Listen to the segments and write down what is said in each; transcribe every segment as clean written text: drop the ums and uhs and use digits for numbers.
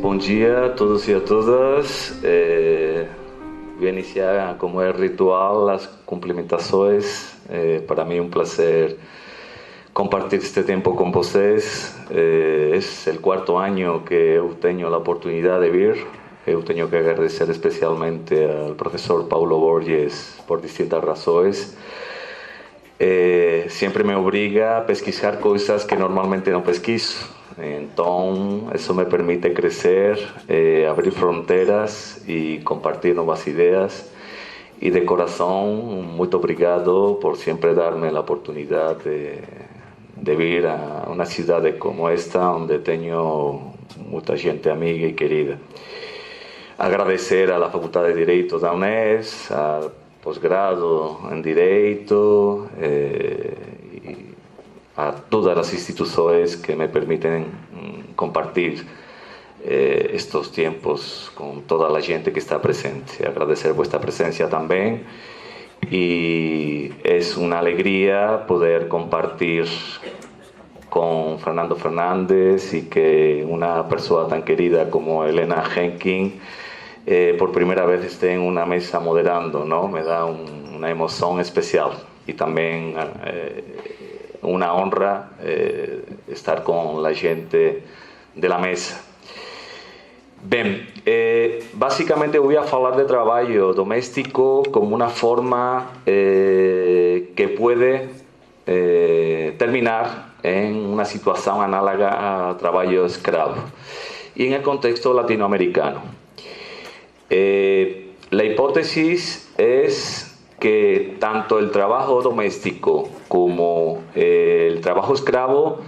Bom dia a todos e a todas. Vou iniciar, como é ritual, as cumprimentações. Para mim é um prazer compartir este tempo com vocês. É o quarto ano que eu tenho a oportunidade de vir. Eu tenho que agradecer especialmente ao professor Paulo Borges por distintas razões. Sempre me obriga a pesquisar coisas que normalmente não pesquiso. Então, isso me permite crescer, abrir fronteiras e compartir novas ideias. E de coração, muito obrigado por sempre dar-me a oportunidade de vir a uma cidade como esta, onde tenho muita gente amiga e querida. Agradecer à Faculdade de Direito da UNES, a posgrado em Direito, e a todas as instituições que me permitem compartilhar estes tempos com toda a gente que está presente. Agradecer vossa presença também, e é uma alegria poder compartilhar com Fernando Fernández e que uma pessoa tão querida como Helena Henkin por primeira vez esté em uma mesa moderando, ¿no? Me dá uma emoção especial e também uma honra estar com a gente da mesa. Bem, basicamente eu vou falar de trabalho doméstico como uma forma que pode terminar em uma situação análoga a trabalho escravo e em el contexto latinoamericano. La hipótesis es que tanto el trabajo doméstico como el trabajo esclavo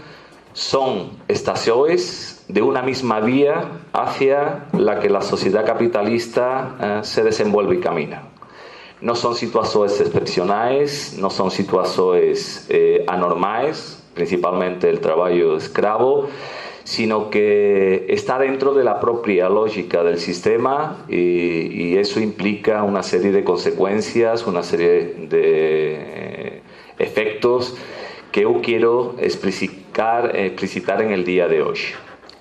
son estaciones de una misma vía hacia la que la sociedad capitalista se desenvuelve y camina. No son situaciones excepcionales, no son situaciones anormales, principalmente el trabajo esclavo, sino que está dentro de la propia lógica del sistema y eso implica una serie de consecuencias, una serie de efectos que eu quero explicitar en el día de hoy.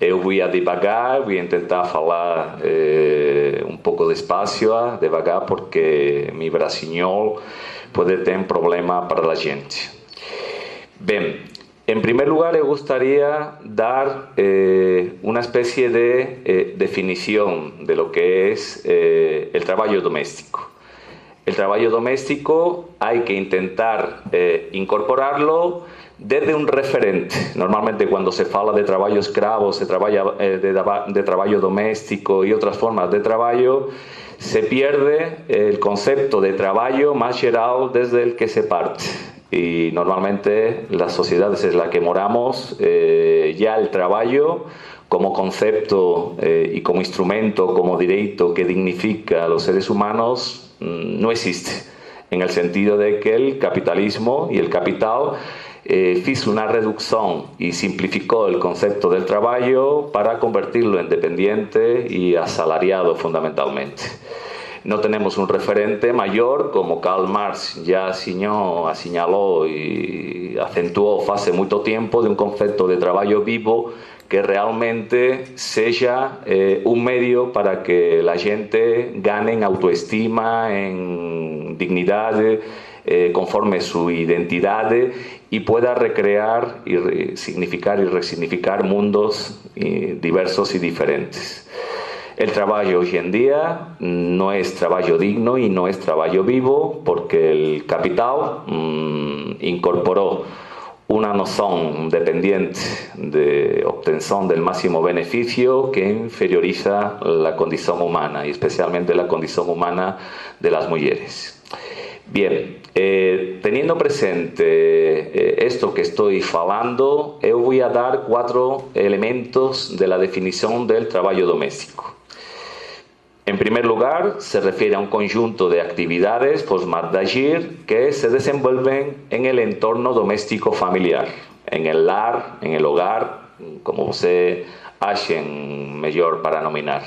Eu vou devagar, vou tentar falar um pouco despacio, devagar, porque mi bracinhol pode ter um problema para a gente. Bem, en primer lugar, me gustaría dar una especie de definición de lo que es el trabajo doméstico. El trabajo doméstico hay que intentar incorporarlo desde un referente. Normalmente cuando se habla de trabajo esclavo, se trabaja de trabajo doméstico y otras formas de trabajo, se pierde el concepto de trabajo más general desde el que se parte. Y normalmente las sociedades en las que moramos, ya el trabajo como concepto y como instrumento, como derecho que dignifica a los seres humanos, no existe. En el sentido de que el capitalismo y el capital hizo una reducción y simplificó el concepto del trabajo para convertirlo en dependiente y asalariado fundamentalmente. No tenemos un referente mayor, como Karl Marx ya señaló y acentuó hace mucho tiempo, de un concepto de trabajo vivo que realmente sea un medio para que la gente gane en autoestima, en dignidad, conforme su identidad, y pueda recrear y significar y resignificar mundos diversos y diferentes. El trabajo hoy en día no es trabajo digno y no es trabajo vivo, porque el capital incorporó una noción dependiente de obtención del máximo beneficio que inferioriza la condición humana, y especialmente la condición humana de las mujeres. Bien, teniendo presente esto que estoy hablando, yo voy a dar 4 elementos de la definición del trabajo doméstico. En primer lugar, se refiere a un conjunto de actividades, formas de agir, que se desenvuelven en el entorno doméstico familiar, en el lar, en el hogar, como se achen mejor para nominar.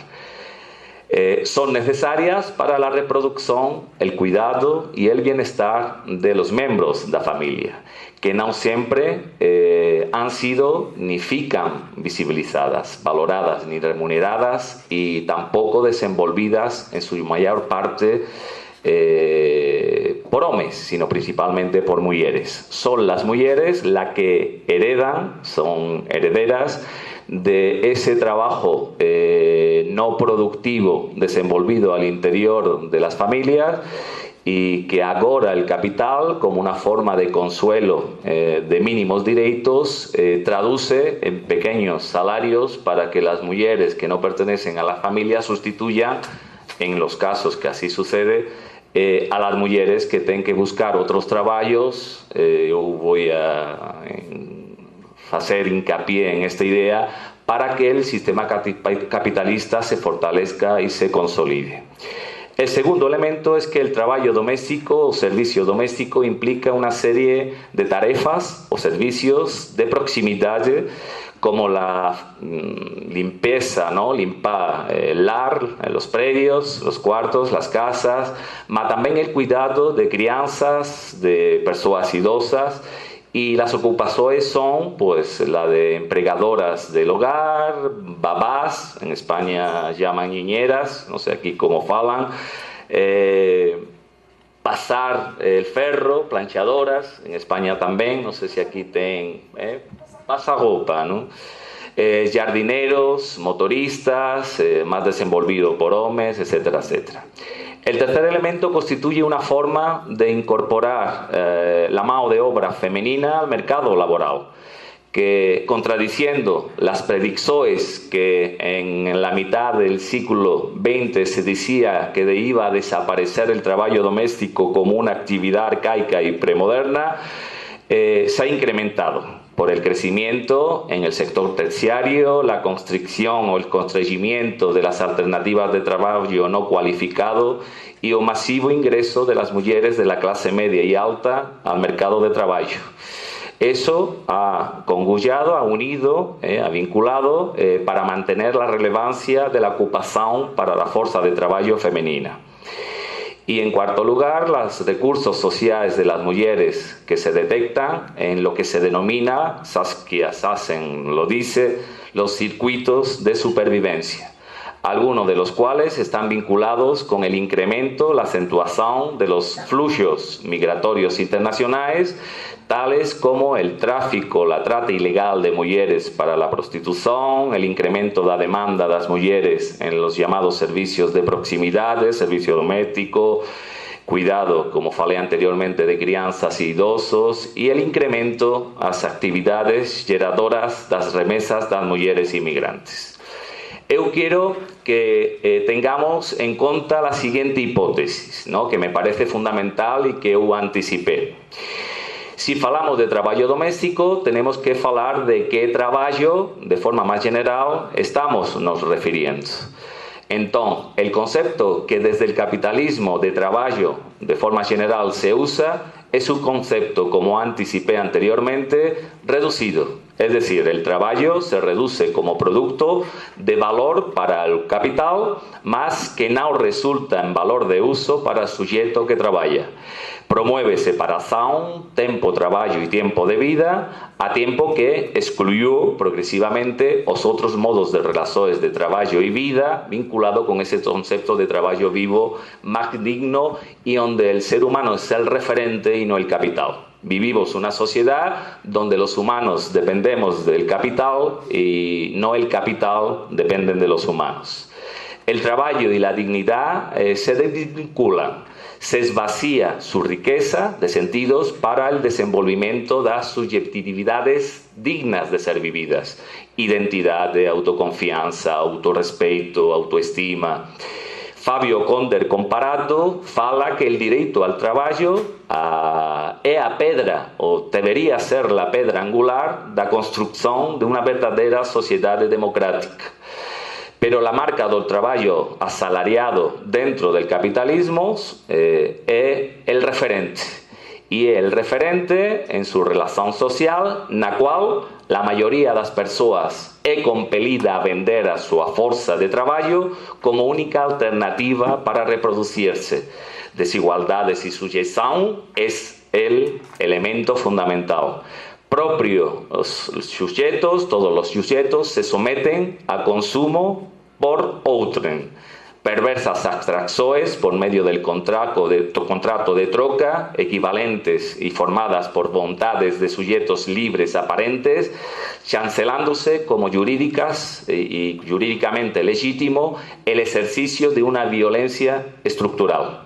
son necesarias para la reproducción, el cuidado y el bienestar de los miembros de la familia, que no siempre han sido ni fican visibilizadas, valoradas ni remuneradas y tampoco desenvolvidas en su mayor parte por hombres, sino principalmente por mujeres. Son las mujeres las que heredan, son herederas de ese trabajo no productivo desenvolvido al interior de las familias y que ahora el capital, como una forma de consuelo de mínimos derechos, traduce en pequeños salarios para que las mujeres que no pertenecen a la familia sustituyan, en los casos que así sucede, a las mujeres que tienen que buscar otros trabajos. Yo voy a hacer hincapié en esta idea para que el sistema capitalista se fortalezca y se consolide. El segundo elemento es que el trabajo doméstico o servicio doméstico implica una serie de tareas o servicios de proximidad, como la limpieza, ¿no? Limpar el lar, los predios, los cuartos, las casas, pero también el cuidado de crianzas, de personas idosas. Y las ocupaciones son, pues, la de empregadoras del hogar, babás, en España llaman niñeras, no sé aquí cómo falan, pasar el ferro, planchadoras, en España también, no sé si aquí tienen, pasarropa, ¿no? Jardineros, motoristas, más desenvolvido por hombres, etcétera, etcétera. El tercer elemento constituye una forma de incorporar la mano de obra femenina al mercado laboral, que, contradiciendo las predicciones que en la mitad del siglo XX se decía que iba a desaparecer el trabajo doméstico como una actividad arcaica y premoderna, se ha incrementado por el crecimiento en el sector terciario, la constricción o el constreñimiento de las alternativas de trabajo no cualificado y el masivo ingreso de las mujeres de la clase media y alta al mercado de trabajo. Eso ha congullado, ha unido, ha vinculado para mantener la relevancia de la ocupación para la fuerza de trabajo femenina. Y en cuarto lugar, los recursos sociales de las mujeres que se detectan en lo que se denomina, Saskia Sassen lo dice, los circuitos de supervivencia, algunos de los cuales están vinculados con el incremento, la acentuación de los flujos migratorios internacionales, tales como el tráfico, la trata ilegal de mujeres para la prostitución, el incremento de la demanda de las mujeres en los llamados servicios de proximidad, servicio doméstico, cuidado, como falé anteriormente, de crianzas y idosos, y el incremento a las actividades generadoras de las remesas de las mujeres inmigrantes. Yo quiero que tengamos en cuenta la siguiente hipótesis, ¿no?, que me parece fundamental y que yo anticipé. Si falamos de trabajo doméstico, tenemos que hablar de qué trabajo, de forma más general, estamos nos refiriendo. Entonces, el concepto que desde el capitalismo de trabajo, de forma general, se usa, es un concepto, como anticipé anteriormente, reducido. Es decir, el trabajo se reduce como producto de valor para el capital, más que no resulta en valor de uso para el sujeto que trabaja. Promueve separación, tiempo, trabajo y tiempo de vida, a tiempo que excluyó progresivamente los otros modos de relaciones de trabajo y vida, vinculado con ese concepto de trabajo vivo más digno y donde el ser humano es el referente y no el capital. Vivimos una sociedad donde los humanos dependemos del capital y no el capital dependen de los humanos. El trabajo y la dignidad se desvinculan. Se esvacía su riqueza de sentidos para el desenvolvimiento de las subjetividades dignas de ser vividas. Identidad, autoconfianza, autorrespeto, autoestima. Fabio Conder Comparado fala que el derecho al trabajo é a pedra, ou deveria ser a pedra angular da construção de uma verdadeira sociedade democrática. Pero la marca del trabajo asalariado dentro del capitalismo es el referente e é el referente en su relación social, na cual la mayoría das persoas é compelida a vender a súa forza de traballo como única alternativa para reproducirse. Desigualdades y sujeción es el elemento fundamental. Propio los sujetos, todos los sujetos se someten a consumo por outrem. Perversas abstracciones por medio del contrato de troca, equivalentes y formadas por voluntades de sujetos libres aparentes, chancelándose como jurídicas y jurídicamente legítimo el ejercicio de una violencia estructural.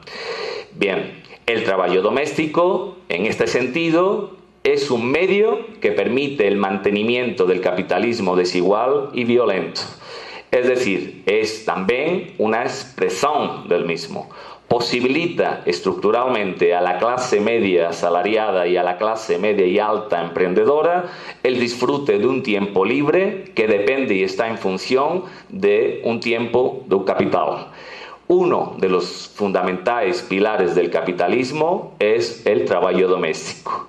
Bien, el trabajo doméstico, en este sentido, es un medio que permite el mantenimiento del capitalismo desigual y violento. Es decir, es también una expresión del mismo. Posibilita estructuralmente a la clase media asalariada y a la clase media y alta emprendedora el disfrute de un tiempo libre que depende y está en función de un tiempo de un capital. Uno de los fundamentales pilares del capitalismo es el trabajo doméstico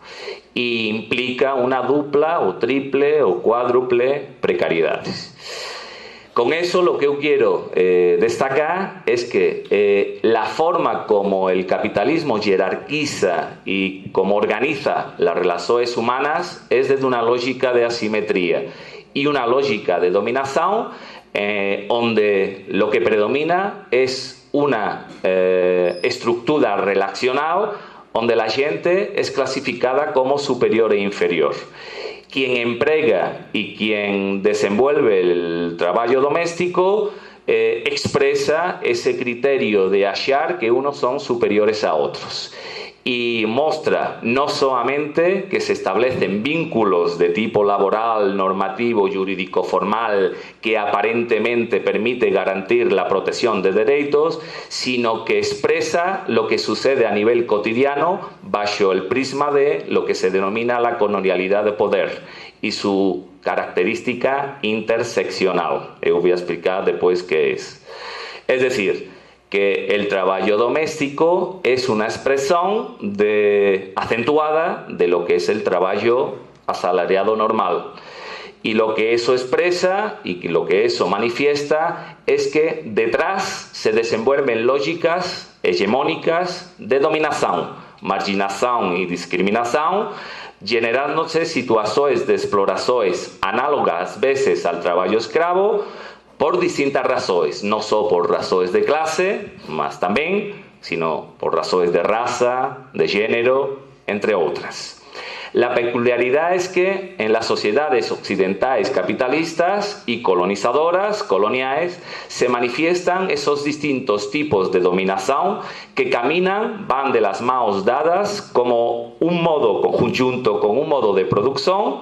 y implica una dupla o triple o cuádruple precariedades. Con eso lo que yo quiero destacar es que la forma como el capitalismo jerarquiza y como organiza las relaciones humanas es desde una lógica de asimetría y una lógica de dominación donde lo que predomina es una estructura relacional donde la gente es clasificada como superior e inferior. Quien emprega y quien desenvuelve el trabajo doméstico expresa ese criterio de achar que unos son superiores a otros. Y muestra no solamente que se establecen vínculos de tipo laboral, normativo, jurídico formal que aparentemente permite garantir la protección de derechos, sino que expresa lo que sucede a nivel cotidiano bajo el prisma de lo que se denomina la colonialidad de poder y su característica interseccional. Yo voy a explicar después qué es. Es decir, que el trabajo doméstico es una expresión acentuada de lo que es el trabajo asalariado normal. Y lo que eso expresa y lo que eso manifiesta es que detrás se desenvuelven lógicas hegemónicas de dominación, marginación y discriminación, generándose situaciones de exploraciones análogas a veces al trabajo esclavo, por distintas razones, no solo por razones de clase, más también, sino por razones de raza, de género, entre otras. La peculiaridad es que en las sociedades occidentales capitalistas y colonizadoras, coloniales, se manifiestan esos distintos tipos de dominación que caminan, van de las manos dadas como un modo conjunto con un modo de producción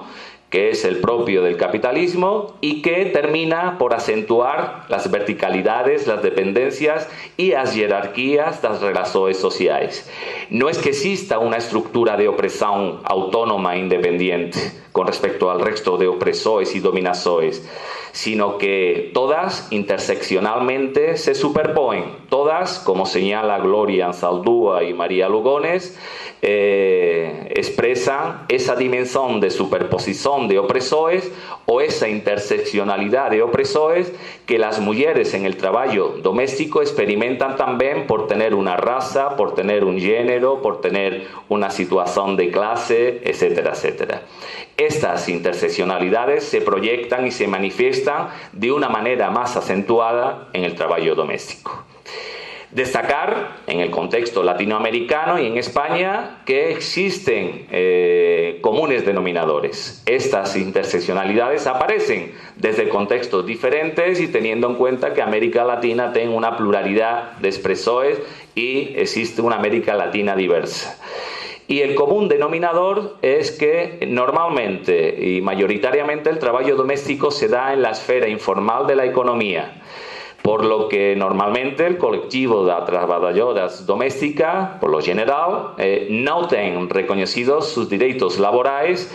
que es el propio del capitalismo y que termina por acentuar las verticalidades, las dependencias y las jerarquías de las relaciones sociales. No es que exista una estructura de opresión autónoma e independiente con respecto al resto de opresores y dominadores, sino que todas interseccionalmente se superponen. Todas, como señala Gloria Anzaldúa y María Lugones, expresan esa dimensión de superposición de opresores o esa interseccionalidad de opresores que las mujeres en el trabajo doméstico experimentan también por tener una raza, por tener un género, por tener una situación de clase, etcétera, etcétera. Estas interseccionalidades se proyectan y se manifiestan de una manera más acentuada en el trabajo doméstico. Destacar en el contexto latinoamericano y en España que existen comunes denominadores. Estas interseccionalidades aparecen desde contextos diferentes y teniendo en cuenta que América Latina tiene una pluralidad de expresores y existe una América Latina diversa. Y el común denominador es que normalmente y mayoritariamente el trabajo doméstico se da en la esfera informal de la economía, por lo que normalmente el colectivo de trabajadoras domésticas, por lo general, no tienen reconocidos sus derechos laborales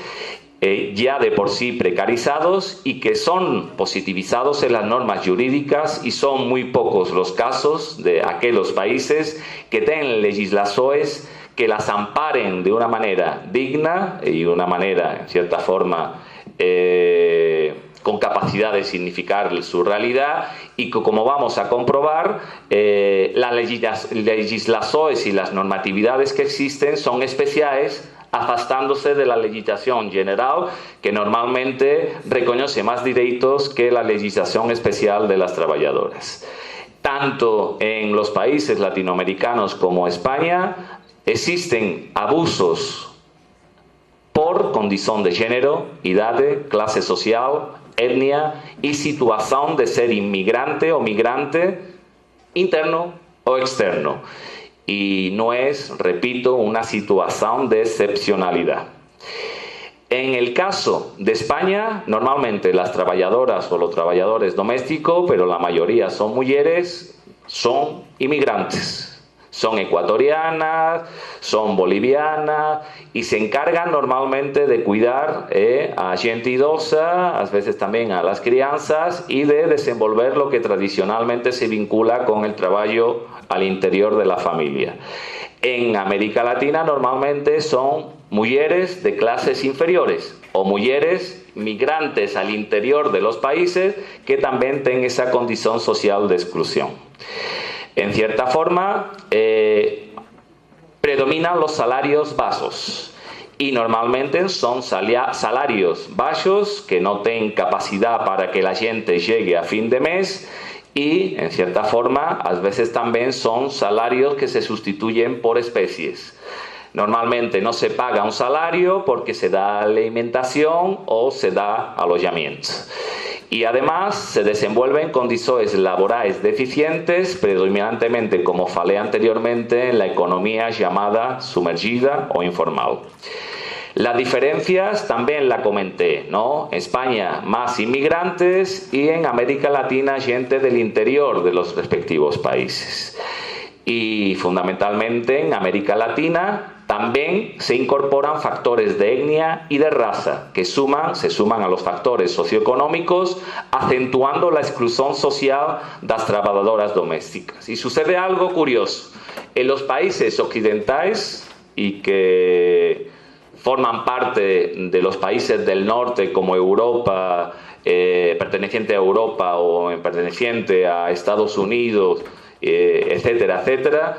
ya de por sí precarizados y que son positivizados en las normas jurídicas y son muy pocos los casos de aquellos países que tienen legislaciones que las amparen de una manera digna y una manera, en cierta forma, con capacidad de significar su realidad, y que, como vamos a comprobar, las legislaciones y las normatividades que existen son especiales, afastándose de la legislación general, que normalmente reconoce más derechos que la legislación especial de las trabajadoras. Tanto en los países latinoamericanos como España existen abusos por condición de género, edad, clase social, etnia y situación de ser inmigrante o migrante, interno o externo. Y no es, repito, una situación de excepcionalidad. En el caso de España, normalmente las trabajadoras o los trabajadores domésticos, pero la mayoría son mujeres, son inmigrantes. Son ecuatorianas, son bolivianas y se encargan normalmente de cuidar a gente idosa, a veces también a las crianzas, y de desenvolver lo que tradicionalmente se vincula con el trabajo al interior de la familia. En América Latina normalmente son mujeres de clases inferiores o mujeres migrantes al interior de los países que también tienen esa condición social de exclusión. En cierta forma, predominan los salarios bajos y normalmente son salarios bajos que no tienen capacidad para que la gente llegue a fin de mes, y, en cierta forma, a veces también son salarios que se sustituyen por especies. Normalmente no se paga un salario porque se da alimentación o se da alojamiento. Y además se desenvuelven condiciones laborales deficientes, predominantemente, como falé anteriormente, en la economía llamada sumergida o informal. Las diferencias también la comenté, ¿no? España, más inmigrantes, y en América Latina, gente del interior de los respectivos países. Y fundamentalmente en América Latina también se incorporan factores de etnia y de raza que se suman a los factores socioeconómicos, acentuando la exclusión social de las trabajadoras domésticas. Y sucede algo curioso. En los países occidentales, y que forman parte de los países del norte, como Europa, perteneciente a Europa o perteneciente a Estados Unidos, etcétera, etcétera,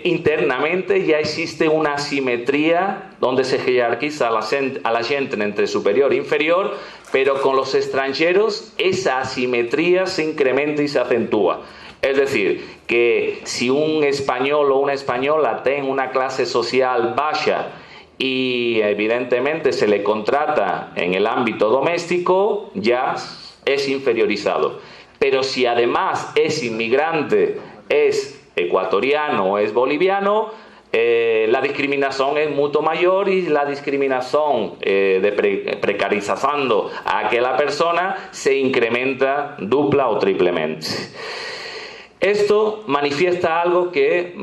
internamente ya existe una asimetría donde se jerarquiza a la gente entre superior e inferior, pero con los extranjeros esa asimetría se incrementa y se acentúa. Es decir, que si un español o una española tiene una clase social baja y evidentemente se le contrata en el ámbito doméstico, ya es inferiorizado. Pero si además es inmigrante, es ecuatoriano o es boliviano, la discriminación es mucho mayor, y la discriminación precarizando a aquella persona se incrementa dupla o triplemente. Esto manifiesta algo que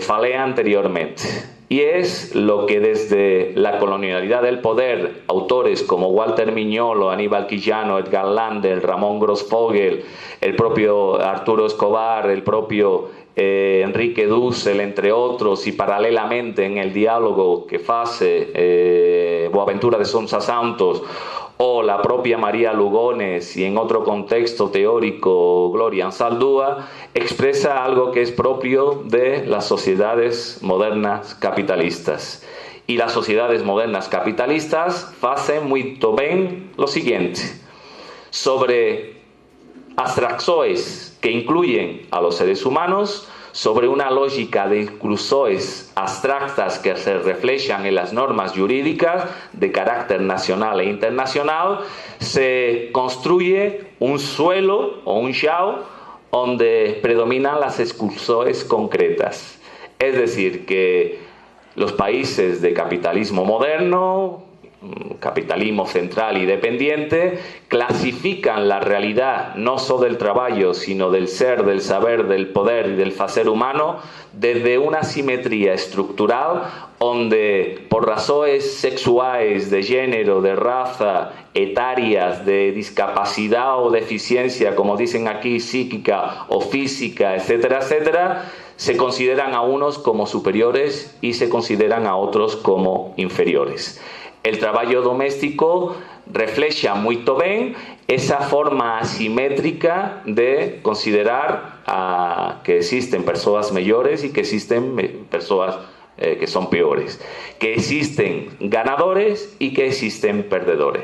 falé anteriormente, y es lo que desde la colonialidad del poder, autores como Walter Miñolo, Aníbal Quijano, Edgar Lander, Ramón Grossfogel, el propio Arturo Escobar, el propio Enrique Dussel, entre otros, y paralelamente en el diálogo que hace Boaventura de Sousa Santos, o la propia María Lugones, y en otro contexto teórico Gloria Anzaldúa, expresa algo que es propio de las sociedades modernas capitalistas. Y las sociedades modernas capitalistas hacen muy bien lo siguiente: sobre abstracciones que incluyen a los seres humanos, sobre una lógica de exclusiones abstractas que se reflejan en las normas jurídicas de carácter nacional e internacional, se construye un suelo o un chao donde predominan las exclusiones concretas. Es decir, que los países de capitalismo moderno, capitalismo central y dependiente, clasifican la realidad no solo del trabajo, sino del ser, del saber, del poder y del hacer humano desde una simetría estructural donde, por razones sexuales, de género, de raza, etarias, de discapacidad o deficiencia, como dicen aquí, psíquica o física, etcétera, etcétera, se consideran a unos como superiores y se consideran a otros como inferiores. El traballo doméstico refleja muito ben esa forma asimétrica de considerar que existen persoas mellores e que existen persoas que son peores, que existen ganadores y que existen perdedores.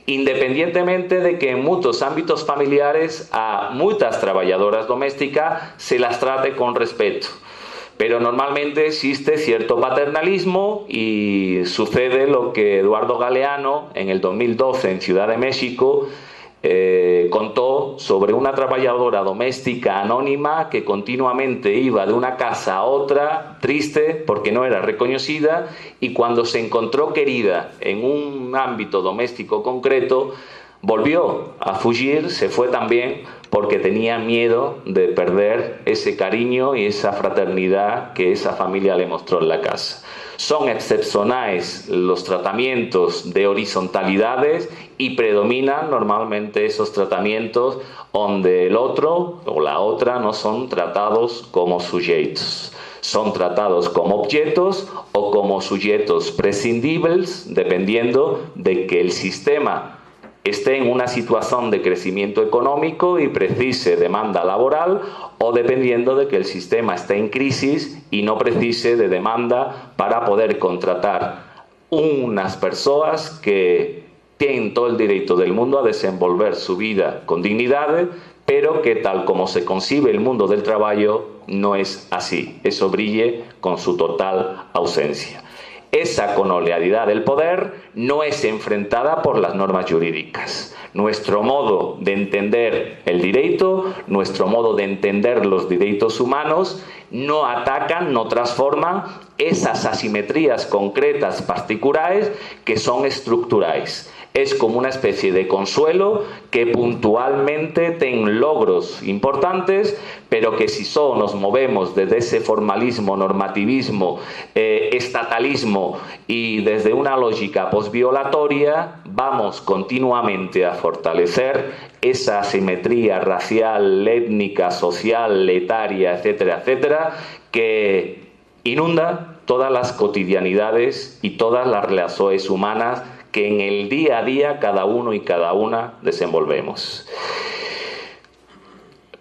Independientemente de que en muchos ámbitos familiares a muchas trabajadoras domésticas se las trate con respeto, pero normalmente existe cierto paternalismo y sucede lo que Eduardo Galeano en el 2012 en Ciudad de México contó sobre una trabajadora doméstica anónima que continuamente iba de una casa a otra, triste porque no era reconocida, y cuando se encontró querida en un ámbito doméstico concreto, volvió a fugir, se fue también porque tenía miedo de perder ese cariño y esa fraternidad que esa familia le mostró en la casa. Son excepcionales los tratamientos de horizontalidades y predominan normalmente esos tratamientos donde el otro o la otra no son tratados como sujetos. Son tratados como objetos o como sujetos prescindibles, dependiendo de que el sistema esté en una situación de crecimiento económico y precise demanda laboral, o dependiendo de que el sistema esté en crisis y no precise de demanda para poder contratar unas personas que tienen todo el derecho del mundo a desenvolver su vida con dignidad, pero que tal como se concibe el mundo del trabajo no es así. Eso brille con su total ausencia. Esa colonialidad del poder no es enfrentada por las normas jurídicas. Nuestro modo de entender el derecho, nuestro modo de entender los derechos humanos, no atacan, no transforman esas asimetrías concretas particulares que son estructurales. Es como una especie de consuelo que puntualmente tiene logros importantes, pero que si solo nos movemos desde ese formalismo, normativismo, estatalismo y desde una lógica posviolatoria, vamos continuamente a fortalecer esa asimetría racial, étnica, social, etaria, etcétera, etcétera, que inunda todas las cotidianidades y todas las relaciones humanas que en el día a día cada uno y cada una desenvolvemos.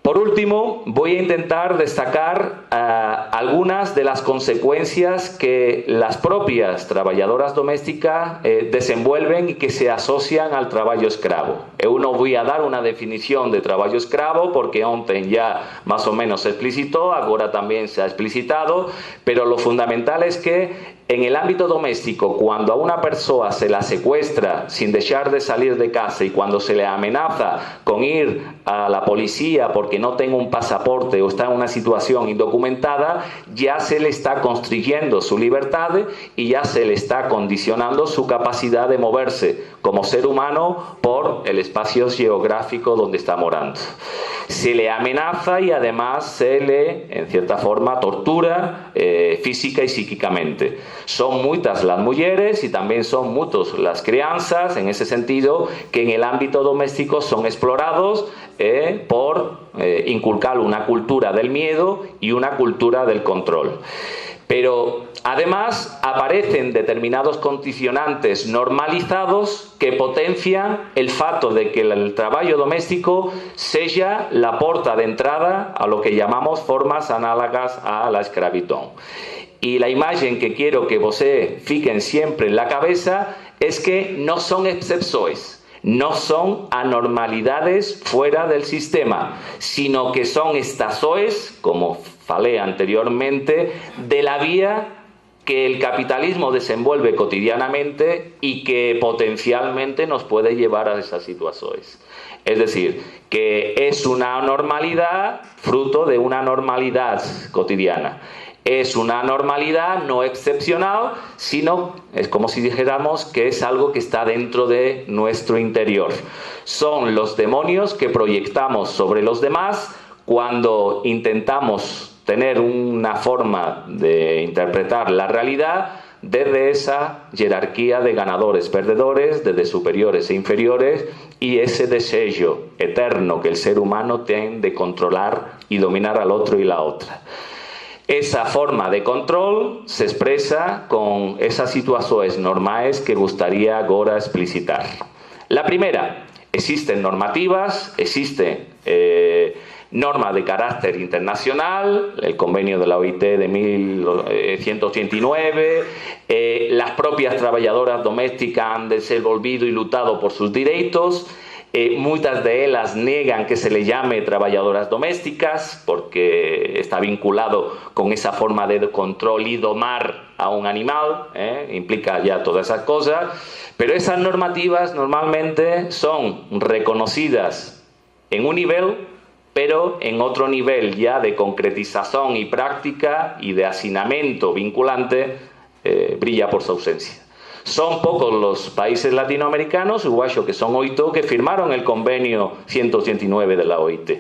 Por último, voy a intentar destacar algunas de las consecuencias que las propias trabajadoras domésticas desenvuelven y que se asocian al trabajo esclavo. Eu no voy a dar una definición de trabajo esclavo porque ontem ya más o menos se explicitó, ahora también se ha explicitado, pero lo fundamental es que en el ámbito doméstico, cuando a una persona se la secuestra sin dejar de salir de casa y cuando se le amenaza con ir a la policía porque no tenga un pasaporte o está en una situación indocumentada, ya se le está construyendo su libertad y ya se le está condicionando su capacidad de moverse como ser humano por el espacio geográfico donde está morando. Se le amenaza y además se le, en cierta forma, tortura física y psíquicamente. Son muchas las mujeres y también son muchas las crianzas, en ese sentido, que en el ámbito doméstico son explorados por inculcar una cultura del miedo y una cultura del control. Pero además aparecen determinados condicionantes normalizados que potencian el fato de que el trabajo doméstico sea la porta de entrada a lo que llamamos formas análogas a la esclavitud. Y la imagen que quiero que ustedes fiquen siempre en la cabeza es que no son excepciones, no son anormalidades fuera del sistema, sino que son estaciones, como falé anteriormente, de la vía que el capitalismo desenvuelve cotidianamente y que potencialmente nos puede llevar a esas situaciones. Es decir, que es una anormalidad fruto de una normalidad cotidiana. Es una normalidad no excepcional, sino es como si dijéramos que es algo que está dentro de nuestro interior. Son los demonios que proyectamos sobre los demás cuando intentamos tener una forma de interpretar la realidad desde esa jerarquía de ganadores, perdedores, desde superiores e inferiores, y ese deseo eterno que el ser humano tiene de controlar y dominar al otro y la otra. Esa forma de control se expresa con esas situaciones normales que gustaría ahora explicitar. La primera, existen normativas, existen normas de carácter internacional, el convenio de la OIT de 1189, las propias trabajadoras domésticas han desenvolvido y luchado por sus derechos. Muchas de ellas niegan que se le llame trabajadoras domésticas porque está vinculado con esa forma de control y domar a un animal, implica ya todas esas cosas, pero esas normativas normalmente son reconocidas en un nivel, pero en otro nivel ya de concretización y práctica y de asignamiento vinculante brilla por su ausencia. Son pocos los países latinoamericanos, uruguayos que son 8, que firmaron el convenio 189 de la OIT.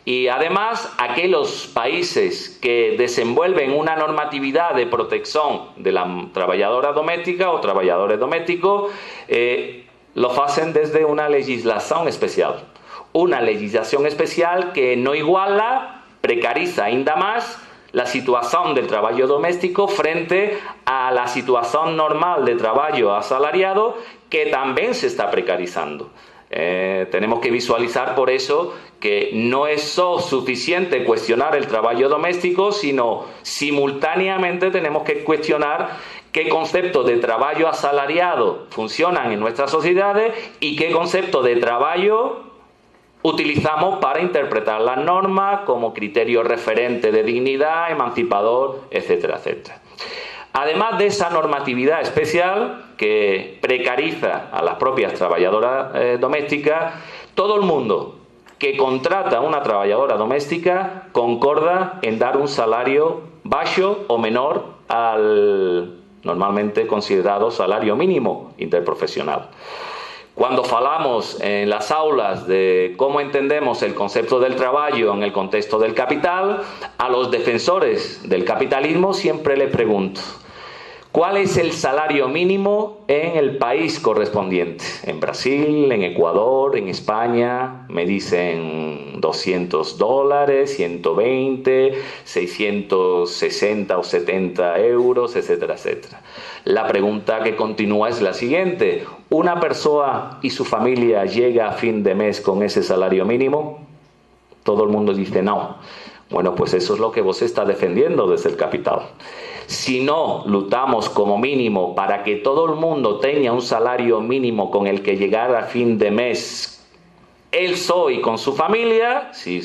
Y además, aquellos países que desenvuelven una normatividad de protección de la trabajadora doméstica o trabajadores domésticos, lo hacen desde una legislación especial. Una legislación especial que no iguala, precariza ainda más la situación del trabajo doméstico frente a la situación normal de trabajo asalariado, que también se está precarizando. Tenemos que visualizar por eso que no es suficiente cuestionar el trabajo doméstico, sino simultáneamente tenemos que cuestionar qué conceptos de trabajo asalariado funcionan en nuestras sociedades y qué conceptos de trabajo utilizamos para interpretar las normas como criterio referente de dignidad, emancipador, etcétera, etcétera. Además de esa normatividad especial que precariza a las propias trabajadoras domésticas, todo el mundo que contrata a una trabajadora doméstica concorda en dar un salario bajo o menor al normalmente considerado salario mínimo interprofesional. Cuando hablamos en las aulas de cómo entendemos el concepto del trabajo en el contexto del capital, a los defensores del capitalismo siempre les pregunto, ¿cuál es el salario mínimo en el país correspondiente? En Brasil, en Ecuador, en España, me dicen $200, 120, 660 o 70 euros, etcétera, etcétera. La pregunta que continúa es la siguiente: ¿una persona y su familia llega a fin de mes con ese salario mínimo? Todo el mundo dice no. Bueno, pues eso es lo que vos está defendiendo desde el capital. Si no luchamos como mínimo para que todo el mundo tenga un salario mínimo con el que llegar a fin de mes él solo y con su familia, si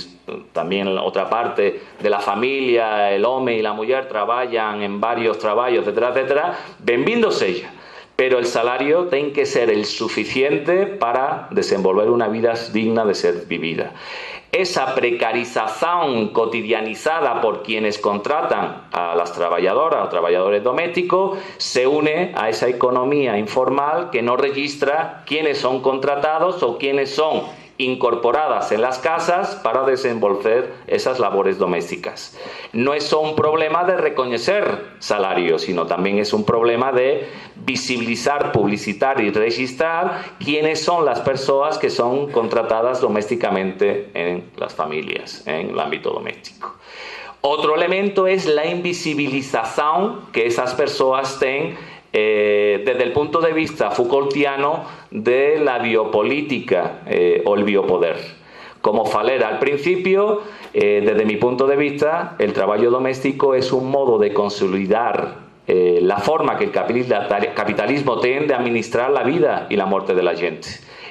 también la otra parte de la familia, el hombre y la mujer trabajan en varios trabajos, etcétera, etcétera, bienvenidos ella. Pero el salario tiene que ser el suficiente para desenvolver una vida digna de ser vivida. Esa precarización cotidianizada por quienes contratan a las trabajadoras o trabajadores domésticos se une a esa economía informal que no registra quiénes son contratados o quiénes son incorporadas en las casas para desenvolver esas labores domésticas. No es solo un problema de reconocer salarios, sino también es un problema de visibilizar, publicitar y registrar quiénes son las personas que son contratadas domésticamente en las familias, en el ámbito doméstico. Otro elemento es la invisibilización que esas personas tienen desde el punto de vista Foucaultiano de la biopolítica o el biopoder. Como falé al principio, desde mi punto de vista, el trabajo doméstico es un modo de consolidar la forma que el capitalismo tiene de administrar la vida y la muerte de la gente.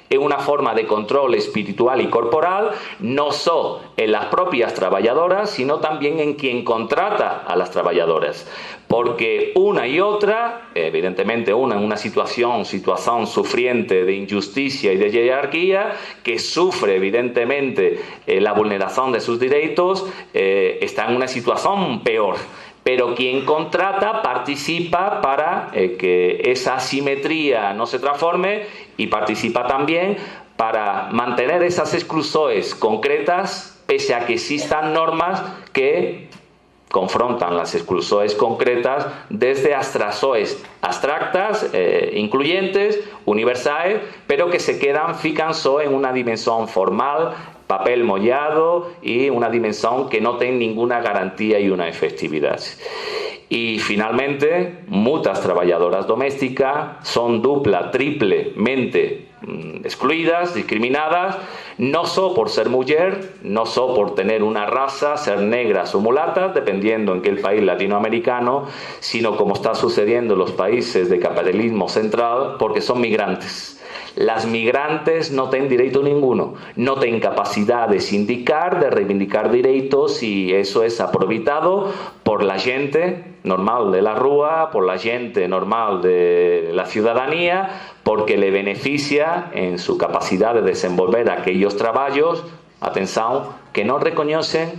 Es una forma de control espiritual y corporal, no solo en las propias trabajadoras, sino también en quien contrata a las trabajadoras. Porque una y otra, evidentemente una en una situación sufriente de injusticia y de jerarquía, que sufre evidentemente la vulneración de sus derechos, está en una situación peor. Pero quien contrata participa para que esa asimetría no se transforme y participa también para mantener esas exclusiones concretas, pese a que existan normas que confrontan las exclusiones concretas desde abstracciones abstractas, incluyentes, universales, pero que se quedan, fijan solo en una dimensión formal papel mollado y una dimensión que no tiene ninguna garantía y una efectividad. Y finalmente, muchas trabajadoras domésticas son dupla, triplemente excluidas, discriminadas, no solo por ser mujer, no solo por tener una raza, ser negras o mulatas, dependiendo en qué país latinoamericano, sino como está sucediendo en los países de capitalismo central, porque son migrantes. Las migrantes no tienen derecho ninguno, no tienen capacidad de sindicar, de reivindicar derechos, y eso es aprovechado por la gente normal de la rúa, por la gente normal de la ciudadanía, porque le beneficia en su capacidad de desenvolver aquellos trabajos, atención, que no reconocen,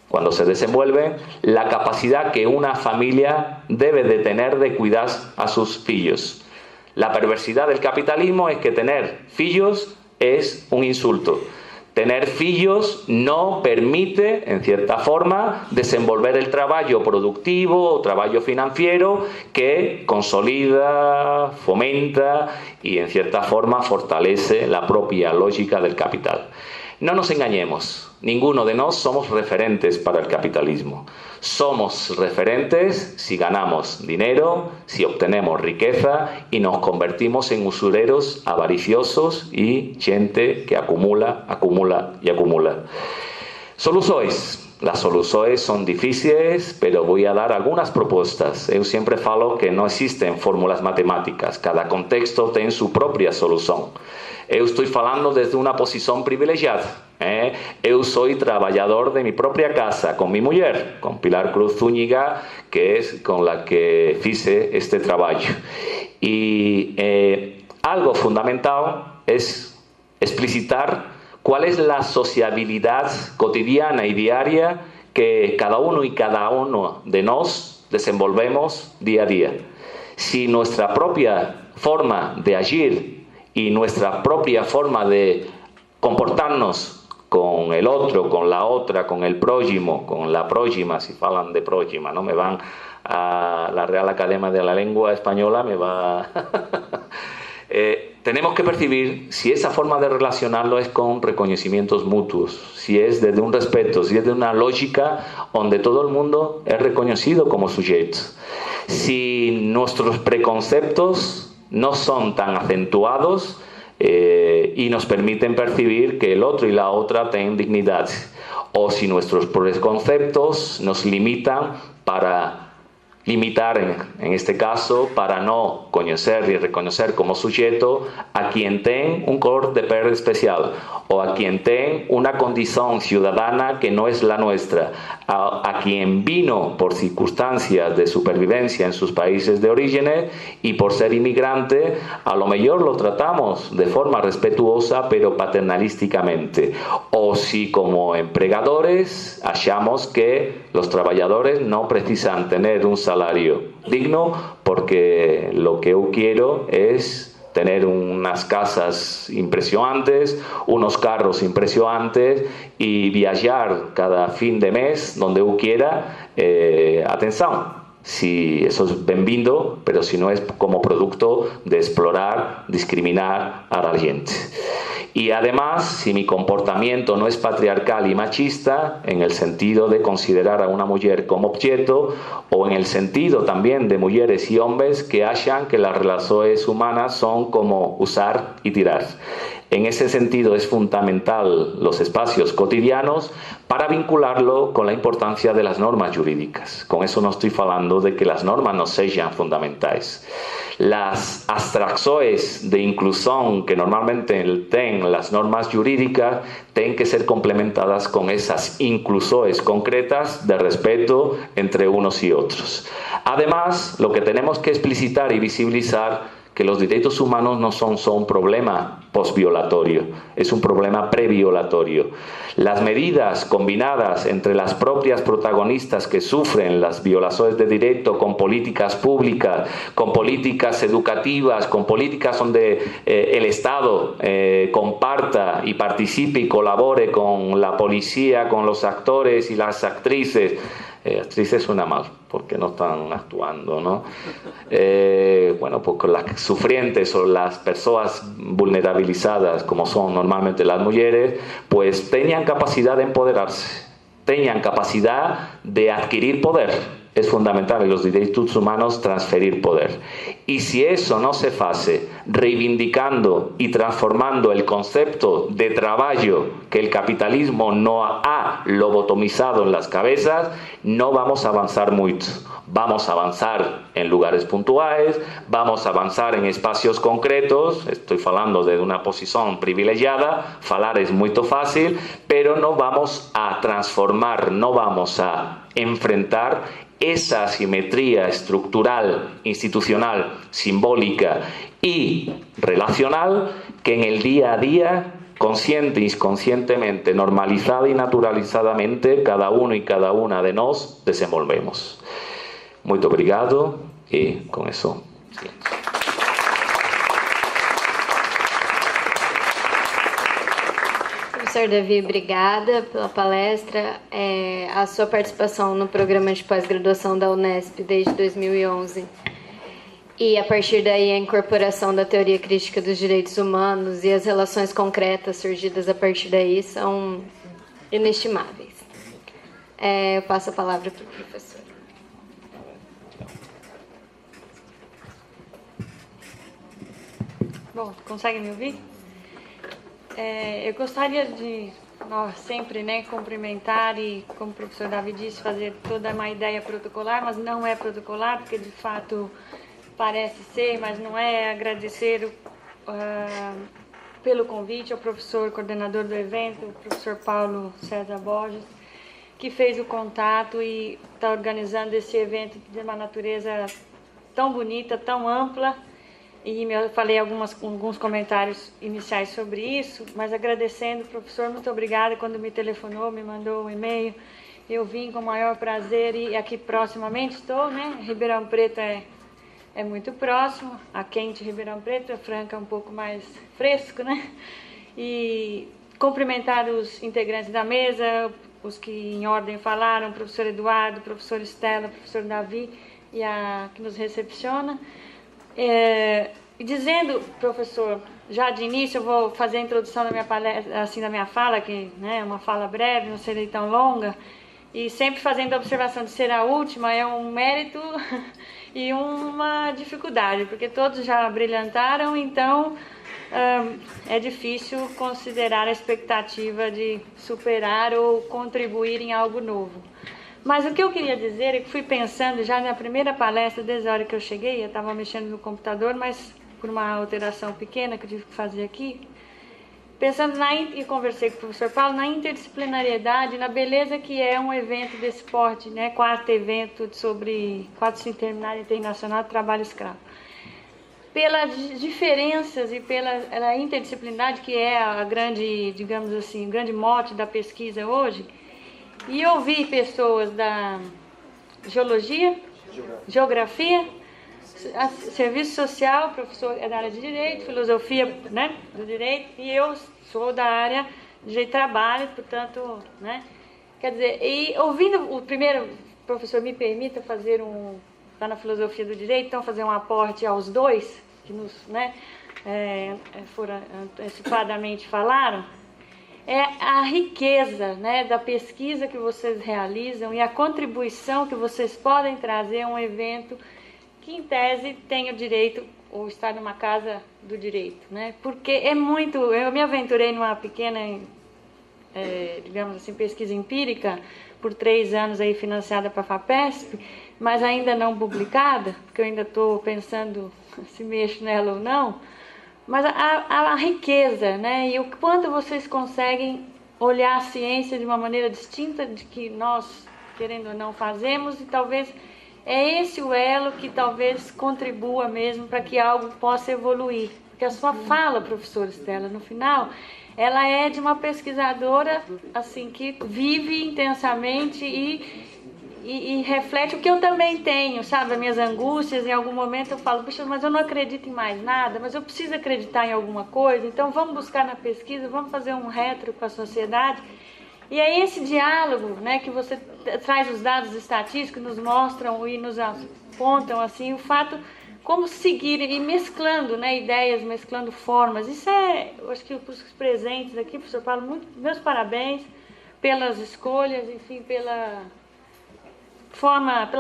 cuando se desenvuelven, la capacidad que una familia debe de tener de cuidar a sus hijos. La perversidad del capitalismo es que tener fillos es un insulto. Tener fillos no permite, en cierta forma, desenvolver el trabajo productivo o trabajo financiero que consolida, fomenta y, en cierta forma, fortalece la propia lógica del capital. No nos engañemos, ninguno de nosotros somos referentes para el capitalismo. Somos referentes si ganamos dinero, si obtenemos riqueza y nos convertimos en usureros avariciosos y gente que acumula, acumula y acumula. Soluciones. Las soluciones son difíciles, pero voy a dar algunas propuestas. Yo siempre falo que no existen fórmulas matemáticas, cada contexto tiene su propia solución. Yo estoy falando desde una posición privilegiada. Yo soy trabajador de mi propia casa, con mi mujer, con Pilar Cruz Zúñiga, que es con la que hice este trabajo. Y algo fundamental es explicitar cuál es la sociabilidad cotidiana y diaria que cada uno y cada uno de nos desenvolvemos día a día. Si nuestra propia forma de agir y nuestra propia forma de comportarnos con el otro, con la otra, con el prójimo, con la prójima, si falan de prójima, ¿no? Me van a la Real Academia de la Lengua Española, me va... tenemos que percibir si esa forma de relacionarlo es con reconocimientos mutuos, si es desde un respeto, si es de una lógica donde todo el mundo es reconocido como sujeto. Si nuestros preconceptos no son tan acentuados y nos permiten percibir que el otro y la otra tienen dignidad, o si nuestros preconceptos nos limitan para limitar, en este caso, para no conocer y reconocer como sujeto a quien tiene un color de piel especial o a quien tiene una condición ciudadana que no es la nuestra, a quien vino por circunstancias de supervivencia en sus países de origen y por ser inmigrante, a lo mejor lo tratamos de forma respetuosa pero paternalísticamente, o si como empleadores achamos que los trabajadores no precisan tener un salario digno porque lo que yo quiero es tener unas casas impresionantes, unos carros impresionantes y viajar cada fin de mes donde yo quiera. Atención, si eso es bienvenido, pero si no es como producto de explorar, discriminar a la gente. Y además, si mi comportamiento no es patriarcal y machista, en el sentido de considerar a una mujer como objeto, o en el sentido también de mujeres y hombres que achan que las relaciones humanas son como usar y tirar. En ese sentido es fundamental los espacios cotidianos para vincularlo con la importancia de las normas jurídicas. Con eso no estoy hablando de que las normas no sean fundamentales. Las abstracciones de inclusión que normalmente tienen las normas jurídicas tienen que ser complementadas con esas inclusiones concretas de respeto entre unos y otros. Además, lo que tenemos que explicitar y visibilizar que los derechos humanos no son solo un problema postviolatorio, es un problema previolatorio. Las medidas combinadas entre las propias protagonistas que sufren las violaciones de derecho con políticas públicas, con políticas educativas, con políticas donde el Estado comparta y participe y colabore con la policía, con los actores y las actrices, actrices suena mal porque no están actuando, ¿no? Bueno, pues las sufrientes o las personas vulnerabilizadas, como son normalmente las mujeres, pues tenían capacidad de empoderarse, tenían capacidad de adquirir poder. Es fundamental en los derechos humanos transferir poder. Y si eso no se hace reivindicando y transformando el concepto de trabajo que el capitalismo no ha lobotomizado en las cabezas, no vamos a avanzar mucho. Vamos a avanzar en lugares puntuales, vamos a avanzar en espacios concretos, estoy hablando de una posición privilegiada, falar es muy fácil, pero no vamos a transformar, no vamos a enfrentar esa asimetría estructural, institucional, simbólica y relacional que en el día a día, consciente y inconscientemente, normalizada y naturalizadamente, cada uno y cada una de nos desenvolvemos. Muito obrigado e com isso. Professor Davi, obrigada pela palestra. A sua participação no programa de pós-graduação da Unesp desde 2011 e, a partir daí, a incorporação da teoria crítica dos direitos humanos e as relações concretas surgidas a partir daí são inestimáveis. Eu passo a palavra para o professor. Bom, consegue me ouvir? Eu gostaria de nós sempre, né, cumprimentar e, como o professor Davi disse, fazer toda uma ideia protocolar, mas não é protocolar, porque de fato parece ser, mas não é. Agradecer pelo convite ao professor coordenador do evento, o professor Paulo César Borges, que fez o contato e está organizando esse evento de uma natureza tão bonita, tão ampla. E eu falei alguns comentários iniciais sobre isso, mas agradecendo, professor, muito obrigada. Quando me telefonou, me mandou um e-mail, eu vim com o maior prazer e aqui proximamente estou, né? Ribeirão Preto é muito próximo, a quente Ribeirão Preto, a Franca um pouco mais fresco, né? E cumprimentar os integrantes da mesa, os que em ordem falaram, o professor Eduardo, o professor Estela, o professor Davi e a que nos recepciona. Dizendo, professor, já de início eu vou fazer a introdução da minha palestra, assim, da minha fala, que, né, é uma fala breve, não serei tão longa, e sempre fazendo a observação de ser a última é um mérito e uma dificuldade, porque todos já brilhantaram, então é difícil considerar a expectativa de superar ou contribuir em algo novo. Mas o que eu queria dizer é que fui pensando já na primeira palestra, desde a hora que eu cheguei, eu estava mexendo no computador, mas por uma alteração pequena que eu tive que fazer aqui, pensando e conversei com o professor Paulo, na interdisciplinariedade, na beleza que é um evento desse porte, né? Quarto Centenário Internacional de Trabalho Escravo. Pelas diferenças e pela interdisciplinaridade que é a grande, digamos assim, o grande mote da pesquisa hoje. E ouvi pessoas da geografia, serviço social, professor é da área de direito, filosofia, né, do direito, e eu sou da área de trabalho, portanto, né, quer dizer, e ouvindo o primeiro, professor, me permita fazer está na filosofia do direito, então fazer um aporte aos dois, que nos, né, foram antecipadamente falaram, é a riqueza, né, da pesquisa que vocês realizam e a contribuição que vocês podem trazer a um evento que, em tese, tem o direito, ou está numa casa do direito, né? Porque é muito... Eu me aventurei numa pequena, digamos assim, pesquisa empírica, por 3 anos aí financiada para a FAPESP, mas ainda não publicada, porque eu ainda estou pensando se mexo nela ou não. Mas a riqueza, né, e o quanto vocês conseguem olhar a ciência de uma maneira distinta de que nós, querendo ou não, fazemos, e talvez é esse o elo que talvez contribua mesmo para que algo possa evoluir. Porque a sua fala, professora Estela, no final, ela é de uma pesquisadora assim, que vive intensamente e reflete o que eu também tenho, sabe? As minhas angústias, em algum momento eu falo, puxa, mas eu não acredito em mais nada, mas eu preciso acreditar em alguma coisa, então vamos buscar na pesquisa, vamos fazer um retro com a sociedade. E aí esse diálogo, né, que você traz os dados estatísticos, nos mostram e nos apontam assim, o fato como seguir e mesclando, né, ideias, mesclando formas. Isso eu acho que os presentes aqui, professor Paulo, meus parabéns pelas escolhas, enfim, pela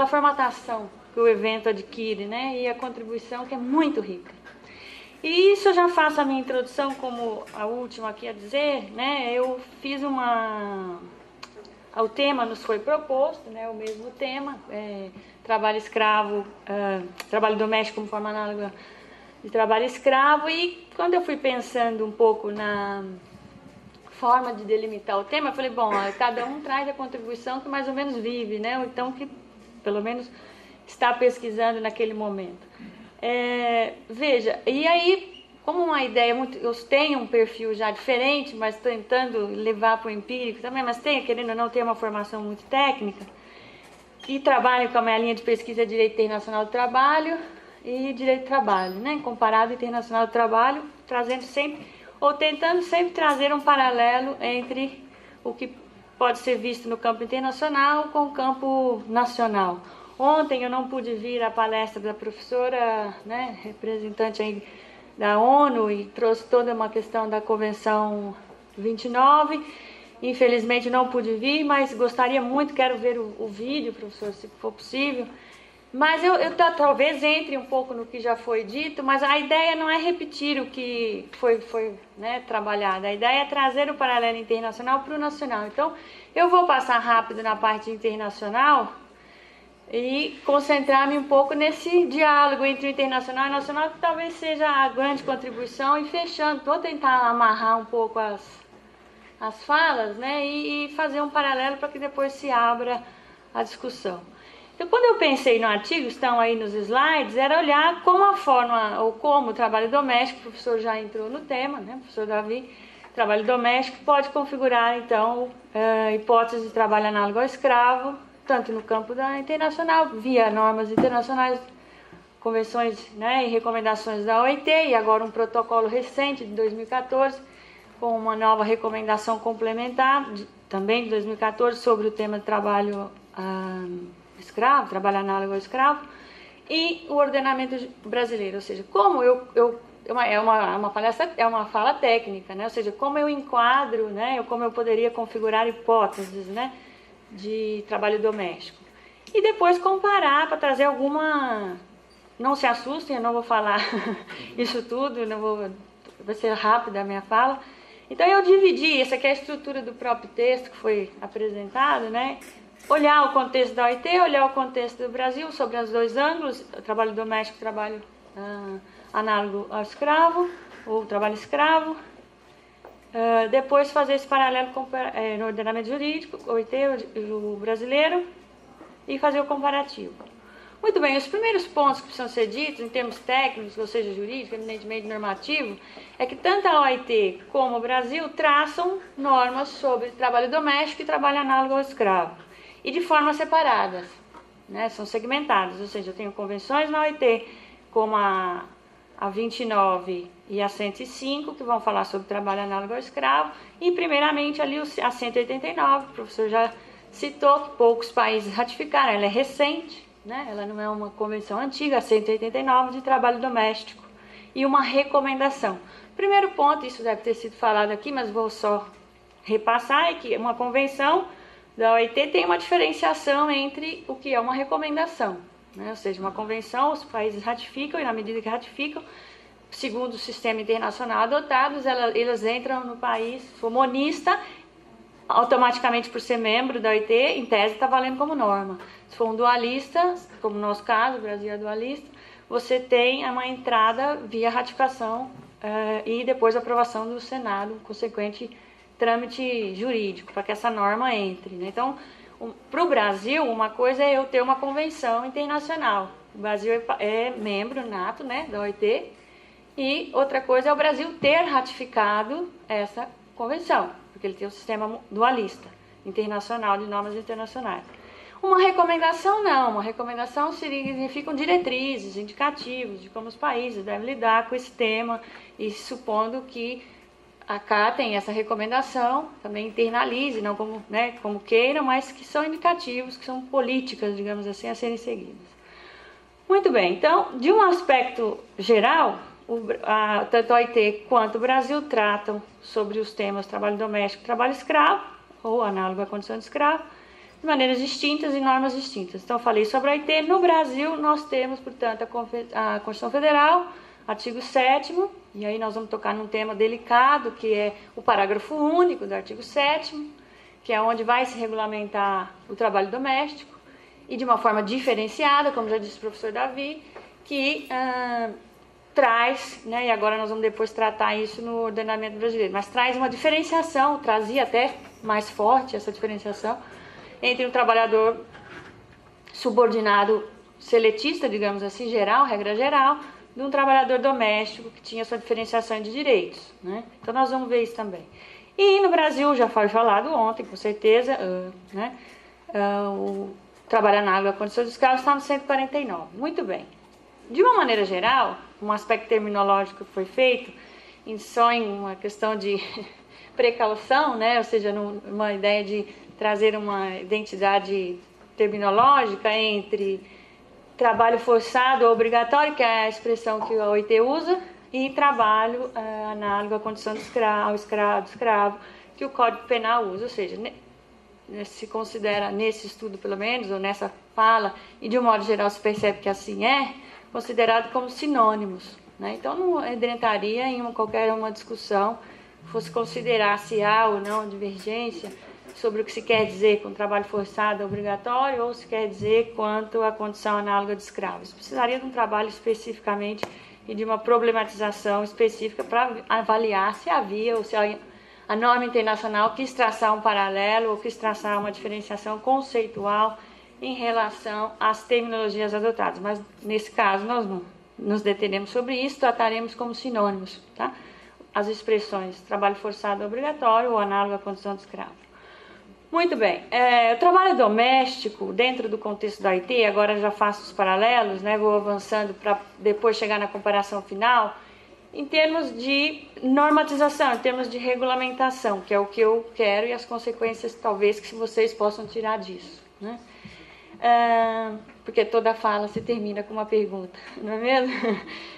formatação que o evento adquire, né, e a contribuição que é muito rica. E isso eu já faço a minha introdução como a última aqui a dizer, né, eu fiz o tema nos foi proposto, né, o mesmo tema, trabalho escravo, trabalho doméstico como forma análoga de trabalho escravo, e quando eu fui pensando um pouco na forma de delimitar o tema, eu falei, bom, cada um traz a contribuição que mais ou menos vive, né, ou então que pelo menos está pesquisando naquele momento. Veja, e aí, como uma ideia eu tenho um perfil já diferente, mas tentando levar para o empírico também, mas querendo ou não, ter uma formação muito técnica, e trabalho com a minha linha de pesquisa Direito Internacional do Trabalho e Direito do Trabalho, né, comparado internacional do trabalho, trazendo sempre, ou tentando sempre trazer um paralelo entre o que pode ser visto no campo internacional com o campo nacional. Ontem eu não pude vir à palestra da professora, né, representante aí da ONU, e trouxe toda uma questão da Convenção 29. Infelizmente não pude vir, mas gostaria muito, quero ver o vídeo, professor, se for possível. Mas eu talvez entre um pouco no que já foi dito, mas a ideia não é repetir o que foi né, trabalhado. A ideia é trazer o paralelo internacional para o nacional. Então, eu vou passar rápido na parte internacional e concentrar-me um pouco nesse diálogo entre o internacional e o nacional, que talvez seja a grande contribuição, e fechando, vou tentar amarrar um pouco as falas, né, e fazer um paralelo para que depois se abra a discussão. Então, quando eu pensei no artigo, estão aí nos slides, era olhar como a forma, ou como o trabalho doméstico, o professor já entrou no tema, né, professor Davi, trabalho doméstico pode configurar, então, hipótese de trabalho análogo ao escravo, tanto no campo da internacional, via normas internacionais, convenções, né, e recomendações da OIT, e agora um protocolo recente de 2014, com uma nova recomendação complementar, também de 2014, sobre o tema de trabalho escravo, trabalho análogo ao escravo, e o ordenamento brasileiro, ou seja, como é uma fala técnica, né, ou seja, como eu enquadro, né, como eu poderia configurar hipóteses, né, de trabalho doméstico. E depois comparar para trazer alguma... Não se assustem, eu não vou falar isso tudo, vai ser rápida a minha fala. Então eu dividi, essa aqui é a estrutura do próprio texto que foi apresentado, né? Olhar o contexto da OIT, olhar o contexto do Brasil sobre os dois ângulos, trabalho doméstico, trabalho análogo ao escravo, ou trabalho escravo. Depois fazer esse paralelo no ordenamento jurídico, o OIT, o brasileiro, e fazer o comparativo. Muito bem, os primeiros pontos que precisam ser ditos, em termos técnicos, ou seja, jurídico, eminentemente normativo, é que tanto a OIT como o Brasil traçam normas sobre trabalho doméstico e trabalho análogo ao escravo, e de formas separadas, né, são segmentadas, ou seja, eu tenho convenções na OIT, como a 29 e a 105, que vão falar sobre trabalho análogo ao escravo, e primeiramente ali a 189, o professor já citou que poucos países ratificaram, ela é recente, né? Ela não é uma convenção antiga, a 189 de trabalho doméstico, e uma recomendação. Primeiro ponto, isso deve ter sido falado aqui, mas vou só repassar, é que uma convenção da OIT tem uma diferenciação entre o que é uma recomendação, né? Ou seja, uma convenção, os países ratificam, e na medida que ratificam, segundo o sistema internacional adotados, elas entram no país, se for monista, automaticamente por ser membro da OIT, em tese está valendo como norma. Se for um dualista, como no nosso caso, o Brasil é dualista, você tem uma entrada via ratificação e depois aprovação do Senado, consequente trâmite jurídico, para que essa norma entre, né? Então, para o Brasil, uma coisa é eu ter uma convenção internacional. O Brasil é membro nato, né, da OIT, e outra coisa é o Brasil ter ratificado essa convenção, porque ele tem um sistema dualista, internacional, de normas internacionais. Uma recomendação não, uma recomendação significam diretrizes, indicativos de como os países devem lidar com esse tema, e supondo que acatem essa recomendação, também internalize, não como, né, como queiram, mas que são indicativos, que são políticas, digamos assim, a serem seguidas. Muito bem, então, de um aspecto geral, tanto a OIT quanto o Brasil tratam sobre os temas trabalho doméstico e trabalho escravo, ou análogo à condição de escravo, de maneiras distintas e normas distintas. Então, eu falei sobre a OIT. No Brasil, nós temos, portanto, a Constituição Federal, artigo 7º, e aí nós vamos tocar num tema delicado, que é o parágrafo único do artigo 7º, que é onde vai se regulamentar o trabalho doméstico, e de uma forma diferenciada, como já disse o professor Davi, que traz, né, e agora nós vamos depois tratar isso no ordenamento brasileiro, mas traz uma diferenciação, trazia até mais forte essa diferenciação, entre um trabalhador subordinado seletista, digamos assim, geral, regra geral, de um trabalhador doméstico que tinha sua diferenciação de direitos, né? Então nós vamos ver isso também. E no Brasil, já foi falado ontem, com certeza, né, o trabalho análogo à condição de escravo está no 149. Muito bem. De uma maneira geral, um aspecto terminológico que foi feito, só em uma questão de precaução, né, ou seja, uma ideia de trazer uma identidade terminológica entre trabalho forçado ou obrigatório, que é a expressão que a OIT usa, e trabalho análogo à condição de escravo, que o Código Penal usa. Ou seja, se considera, nesse estudo pelo menos, ou nessa fala, e de um modo geral se percebe que assim é, considerado como sinônimos, né? Então não entraria em qualquer uma discussão, fosse considerar se há ou não divergência sobre o que se quer dizer com trabalho forçado obrigatório ou se quer dizer quanto à condição análoga de escravos. Precisaria de um trabalho especificamente e de uma problematização específica para avaliar se havia ou se a norma internacional quis traçar um paralelo ou quis traçar uma diferenciação conceitual em relação às terminologias adotadas. Mas, nesse caso, nós não nos deteremos sobre isso, trataremos como sinônimos, tá? As expressões trabalho forçado obrigatório ou análogo à condição de escravo. Muito bem, o trabalho doméstico, dentro do contexto da OIT, agora já faço os paralelos, né, vou avançando para depois chegar na comparação final, em termos de normatização, em termos de regulamentação, que é o que eu quero e as consequências, talvez, que vocês possam tirar disso, né? Porque toda fala se termina com uma pergunta, não é mesmo?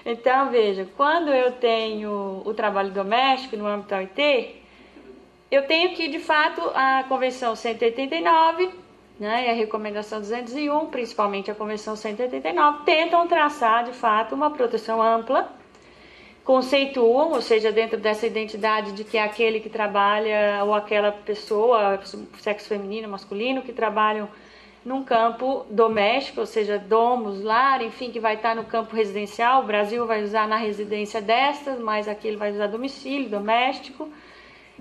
Então, veja, quando eu tenho o trabalho doméstico no âmbito da OIT, eu tenho que, de fato, a Convenção 189, né, e a Recomendação 201, principalmente a Convenção 189, tentam traçar, de fato, uma proteção ampla, conceituam, ou seja, dentro dessa identidade de que é aquele que trabalha, ou aquela pessoa, sexo feminino, masculino, que trabalham num campo doméstico, ou seja, domus, lar, enfim, que vai estar no campo residencial. O Brasil vai usar na residência destas, mas aqui ele vai usar domicílio, doméstico,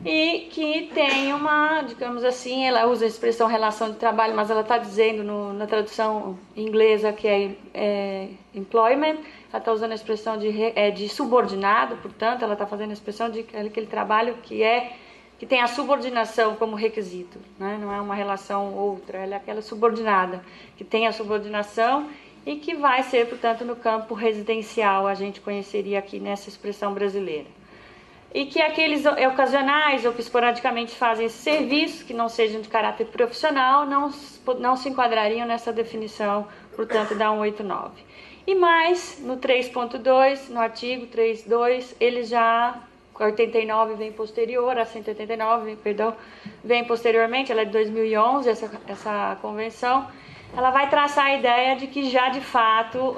e que tem uma, digamos assim, ela usa a expressão relação de trabalho, mas ela está dizendo na tradução inglesa que é employment, ela está usando a expressão de subordinado, portanto, ela está fazendo a expressão de aquele trabalho que tem a subordinação como requisito, né? Não é uma relação outra, ela é aquela subordinada, que tem a subordinação e que vai ser, portanto, no campo residencial, a gente conheceria aqui nessa expressão brasileira. E que aqueles ocasionais ou que esporadicamente fazem esse serviço, que não sejam de caráter profissional, não se enquadrariam nessa definição, portanto, da 189. E mais, no 3.2, no artigo 3.2, ele já, 89 vem posterior, a 189, perdão, vem posteriormente, ela é de 2011, essa convenção, ela vai traçar a ideia de que já, de fato,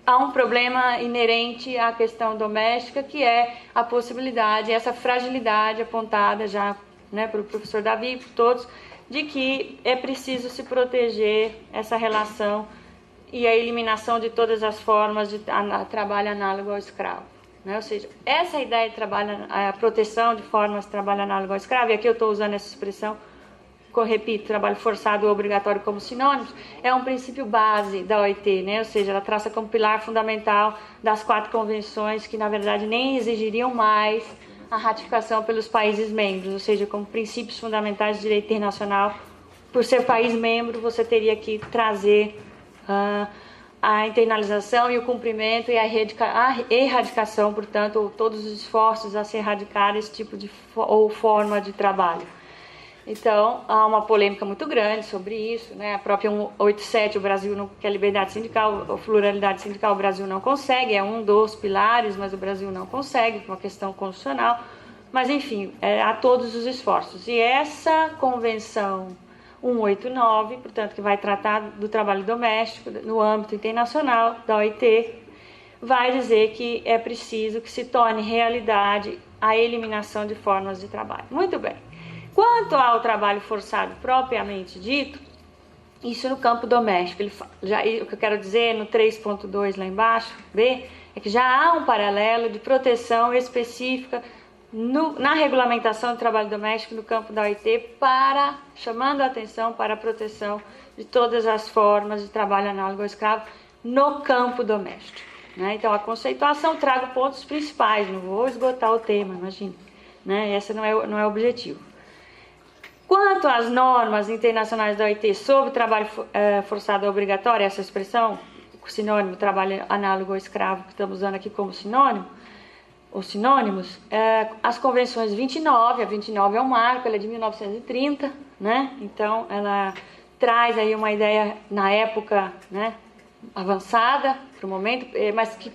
há um problema inerente à questão doméstica, que é a possibilidade, essa fragilidade apontada já, né, pelo professor Davi e por todos, de que é preciso se proteger essa relação e a eliminação de todas as formas de trabalho análogo ao escravo, né? Ou seja, essa ideia de a proteção de formas de trabalho análogo ao escravo, e aqui eu estou usando essa expressão, eu repito, trabalho forçado ou obrigatório como sinônimos, é um princípio base da OIT, né? Ou seja, ela traça como pilar fundamental das 4 convenções que, na verdade, nem exigiriam mais a ratificação pelos países membros, ou seja, como princípios fundamentais de direito internacional. Por ser país membro, você teria que trazer a internalização e o cumprimento e a erradicação, portanto, todos os esforços a se erradicar esse tipo de ou forma de trabalho. Então, há uma polêmica muito grande sobre isso, né? A própria 187, o Brasil não quer liberdade sindical, a pluralidade sindical, o Brasil não consegue, é um dos pilares, mas o Brasil não consegue, por uma questão constitucional. Mas, enfim, há todos os esforços. E essa convenção 189, portanto, que vai tratar do trabalho doméstico no âmbito internacional da OIT, vai dizer que é preciso que se torne realidade a eliminação de formas de trabalho. Muito bem. Quanto ao trabalho forçado propriamente dito, isso no campo doméstico, o que eu quero dizer no 3.2 lá embaixo, B, é que já há um paralelo de proteção específica na regulamentação do trabalho doméstico no campo da OIT, chamando a atenção para a proteção de todas as formas de trabalho análogo ao escravo no campo doméstico. Né? Então, a conceituação trago pontos principais, não vou esgotar o tema, imagine. Né? Esse não é o objetivo. Quanto às normas internacionais da OIT sobre trabalho forçado obrigatório, essa expressão, o sinônimo trabalho análogo ao escravo, que estamos usando aqui como sinônimo, os sinônimos, as convenções 29, a 29 é um marco, ela é de 1930, né? Então ela traz aí uma ideia na época, né, avançada para o momento, mas que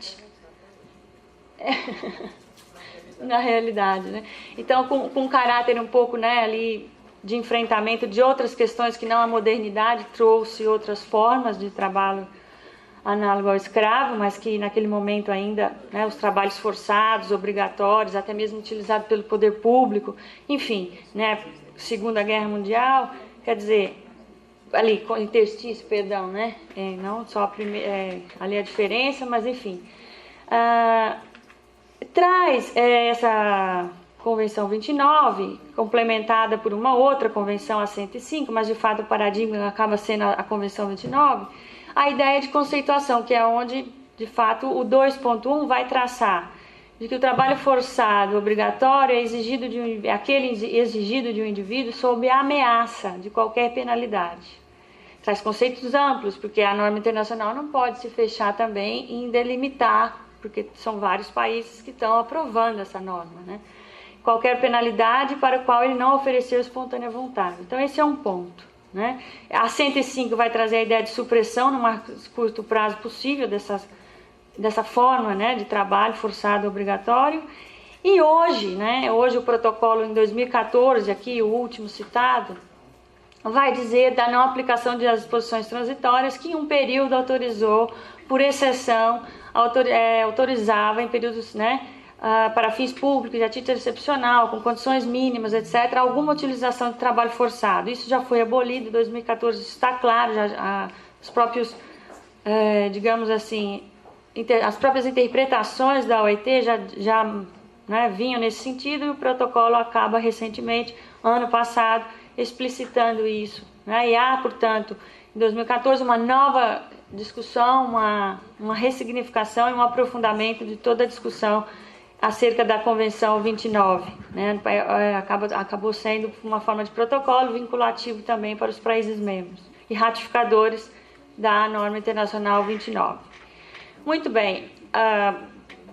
na realidade, né? Então com um caráter um pouco, né, ali de enfrentamento de outras questões que não a modernidade trouxe outras formas de trabalho análogo ao escravo, mas que naquele momento ainda, né, os trabalhos forçados, obrigatórios, até mesmo utilizados pelo poder público, enfim, né, Segunda Guerra Mundial, quer dizer, ali, interstício, perdão, né, não só a primeira, ali a diferença, mas enfim, traz essa Convenção 29, complementada por uma outra convenção, a 105, mas de fato o paradigma acaba sendo a Convenção 29, a ideia de conceituação, que é onde, de fato, o 2.1 vai traçar de que o trabalho forçado obrigatório é aquele exigido de um indivíduo sob a ameaça de qualquer penalidade. Traz conceitos amplos, porque a norma internacional não pode se fechar também em delimitar, porque são vários países que estão aprovando essa norma, né? Qualquer penalidade para a qual ele não ofereceu espontânea vontade. Então, esse é um ponto. Né? A 105 vai trazer a ideia de supressão no mais curto prazo possível dessa forma, né, de trabalho forçado obrigatório. E hoje o protocolo em 2014, aqui o último citado, vai dizer da não aplicação das disposições transitórias que em um período autorizou, por exceção, autorizava em períodos, né, para fins públicos, a título excepcional, com condições mínimas, etc., alguma utilização de trabalho forçado. Isso já foi abolido em 2014, está claro, os próprios, digamos assim, as próprias interpretações da OIT já né, vinham nesse sentido, e o protocolo acaba recentemente, ano passado, explicitando isso. Né? E há, portanto, em 2014, uma nova discussão, uma ressignificação e um aprofundamento de toda a discussão acerca da Convenção 29, né? Acabou sendo uma forma de protocolo vinculativo também para os países membros e ratificadores da norma internacional 29. Muito bem,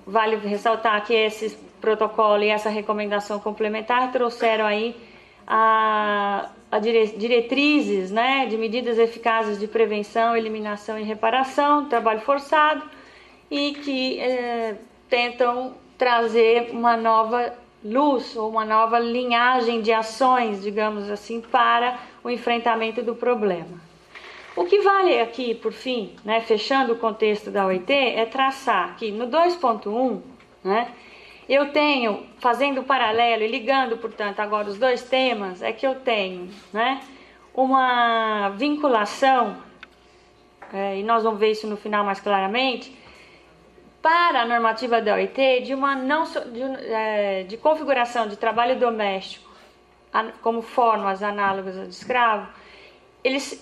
vale ressaltar que esse protocolo e essa recomendação complementar trouxeram aí diretrizes, né, de medidas eficazes de prevenção, eliminação e reparação do trabalho forçado e que tentam trazer uma nova luz ou uma nova linhagem de ações, digamos assim, para o enfrentamento do problema. O que vale aqui, por fim, né, fechando o contexto da OIT, é traçar que no 2.1, né, eu tenho, fazendo paralelo e ligando, portanto, agora os dois temas, é que eu tenho, né, uma vinculação, e nós vamos ver isso no final mais claramente, para a normativa da OIT de configuração de trabalho doméstico como formas análogas ao de escravo,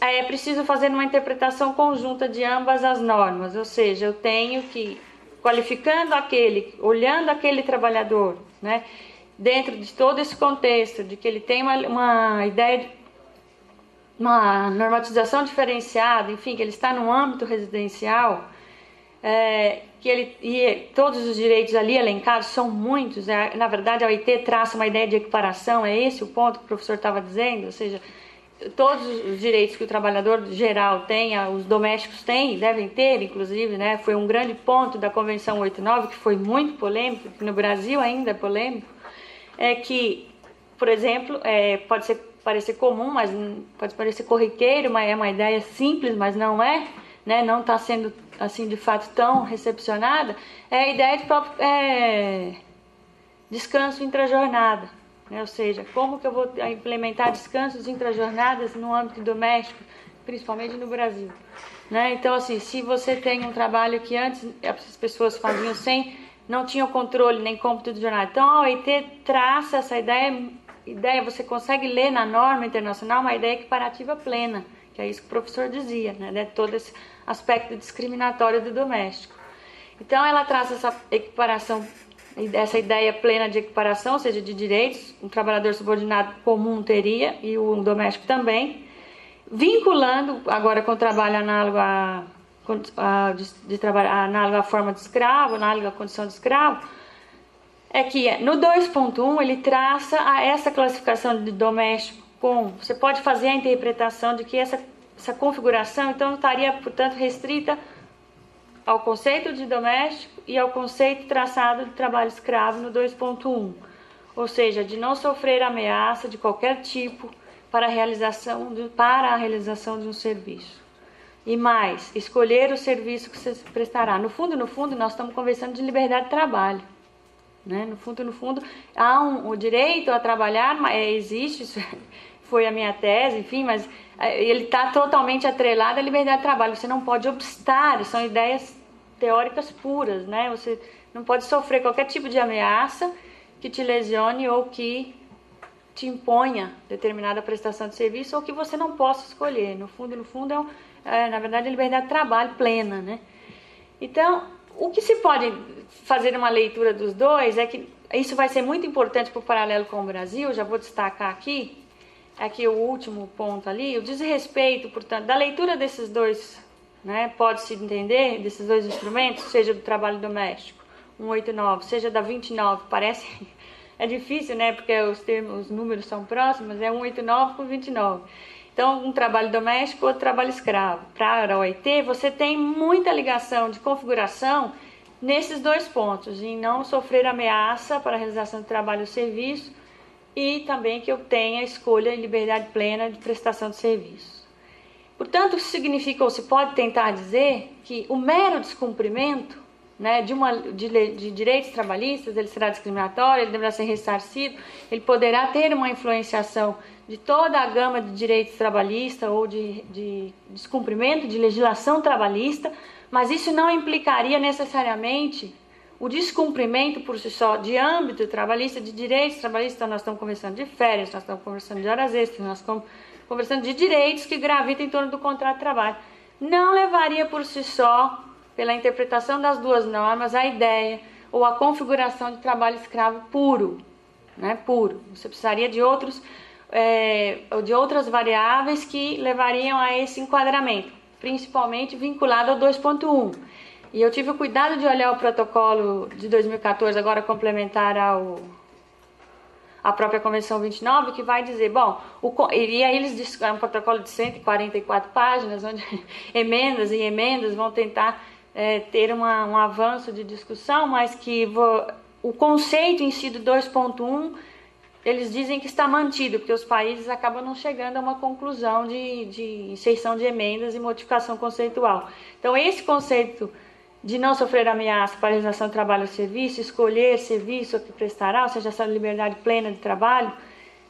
é preciso fazer uma interpretação conjunta de ambas as normas, ou seja, eu tenho que, olhando aquele trabalhador, né, dentro de todo esse contexto, de que ele tem uma ideia uma normatização diferenciada, enfim, que ele está no âmbito residencial, todos os direitos ali elencados são muitos, na verdade a OIT traça uma ideia de equiparação, é esse o ponto que o professor estava dizendo, ou seja, todos os direitos que o trabalhador geral tem, os domésticos têm, devem ter, inclusive, né, foi um grande ponto da Convenção 89, que foi muito polêmico, que no Brasil ainda é polêmico, é que, por exemplo, pode parecer comum, mas pode parecer corriqueiro, mas é uma ideia simples, mas não é, né, não está sendo, assim, de fato tão recepcionada, é a ideia de próprio descanso intrajornada. Ou seja, como que eu vou implementar descansos intrajornadas no âmbito doméstico, principalmente no Brasil, né? Então, assim, se você tem um trabalho que antes as pessoas faziam não tinham controle nem cômputo de jornada, então a OIT traça essa ideia, você consegue ler na norma internacional uma ideia equiparativa plena, que é isso que o professor dizia, né? Todo esse aspecto discriminatório do doméstico. Então, ela traça essa equiparação, essa ideia plena de equiparação, ou seja, de direitos, um trabalhador subordinado comum teria e o doméstico também, vinculando agora com o trabalho análogo análogo à forma de escravo, análogo à condição de escravo, é que no 2.1 ele traça essa classificação de doméstico você pode fazer a interpretação de que essa configuração então estaria, portanto, restrita ao conceito de doméstico e ao conceito traçado de trabalho escravo no 2.1, ou seja, de não sofrer ameaça de qualquer tipo para a realização de um serviço. E mais, escolher o serviço que você prestará. No fundo, nós estamos conversando de liberdade de trabalho, né? No fundo, há o direito a trabalhar, existe, isso foi a minha tese, enfim, mas ele está totalmente atrelado à liberdade de trabalho. Você não pode obstar, são ideias teóricas puras, né? Você não pode sofrer qualquer tipo de ameaça que te lesione ou que te imponha determinada prestação de serviço ou que você não possa escolher. No fundo, na verdade, a liberdade de trabalho plena, né? Então, o que se pode fazer uma leitura dos dois é que isso vai ser muito importante para o paralelo com o Brasil, já vou destacar aqui o último ponto ali, o desrespeito, portanto, da leitura desses dois, né, pode-se entender, desses dois instrumentos, seja do trabalho doméstico, 189, seja da 29, parece, é difícil, né, porque os números são próximos, é 189 com 29. Então, um trabalho doméstico, outro trabalho escravo. Para a OIT, você tem muita ligação de configuração nesses dois pontos, em não sofrer ameaça para a realização de trabalho ou serviço, e também que eu tenha escolha e liberdade plena de prestação de serviço. Portanto, isso significa, ou se pode tentar dizer, que o mero descumprimento, né, de direitos trabalhistas, ele será discriminatório, ele deverá ser ressarcido, ele poderá ter uma influenciação de toda a gama de direitos trabalhistas ou de descumprimento de legislação trabalhista, mas isso não implicaria necessariamente o descumprimento por si só de âmbito trabalhista, de direitos trabalhistas. Então, nós estamos conversando de férias, nós estamos conversando de horas extras, nós estamos conversando de direitos que gravitam em torno do contrato de trabalho. Não levaria por si só, pela interpretação das duas normas, a ideia ou a configuração de trabalho escravo puro, né, puro. Você precisaria de outras variáveis que levariam a esse enquadramento, principalmente vinculado ao 2.1. E eu tive o cuidado de olhar o protocolo de 2014, agora complementar à própria Convenção 29, que vai dizer, e aí eles dizem, é um protocolo de 144 páginas, onde emendas vão tentar ter um avanço de discussão, mas que o conceito em si do 2.1, eles dizem que está mantido, porque os países acabam não chegando a uma conclusão de inserção de emendas e modificação conceitual. Então, esse conceito de não sofrer ameaça para a realização de trabalho ou serviço, escolher serviço que prestará, ou seja, essa liberdade plena de trabalho,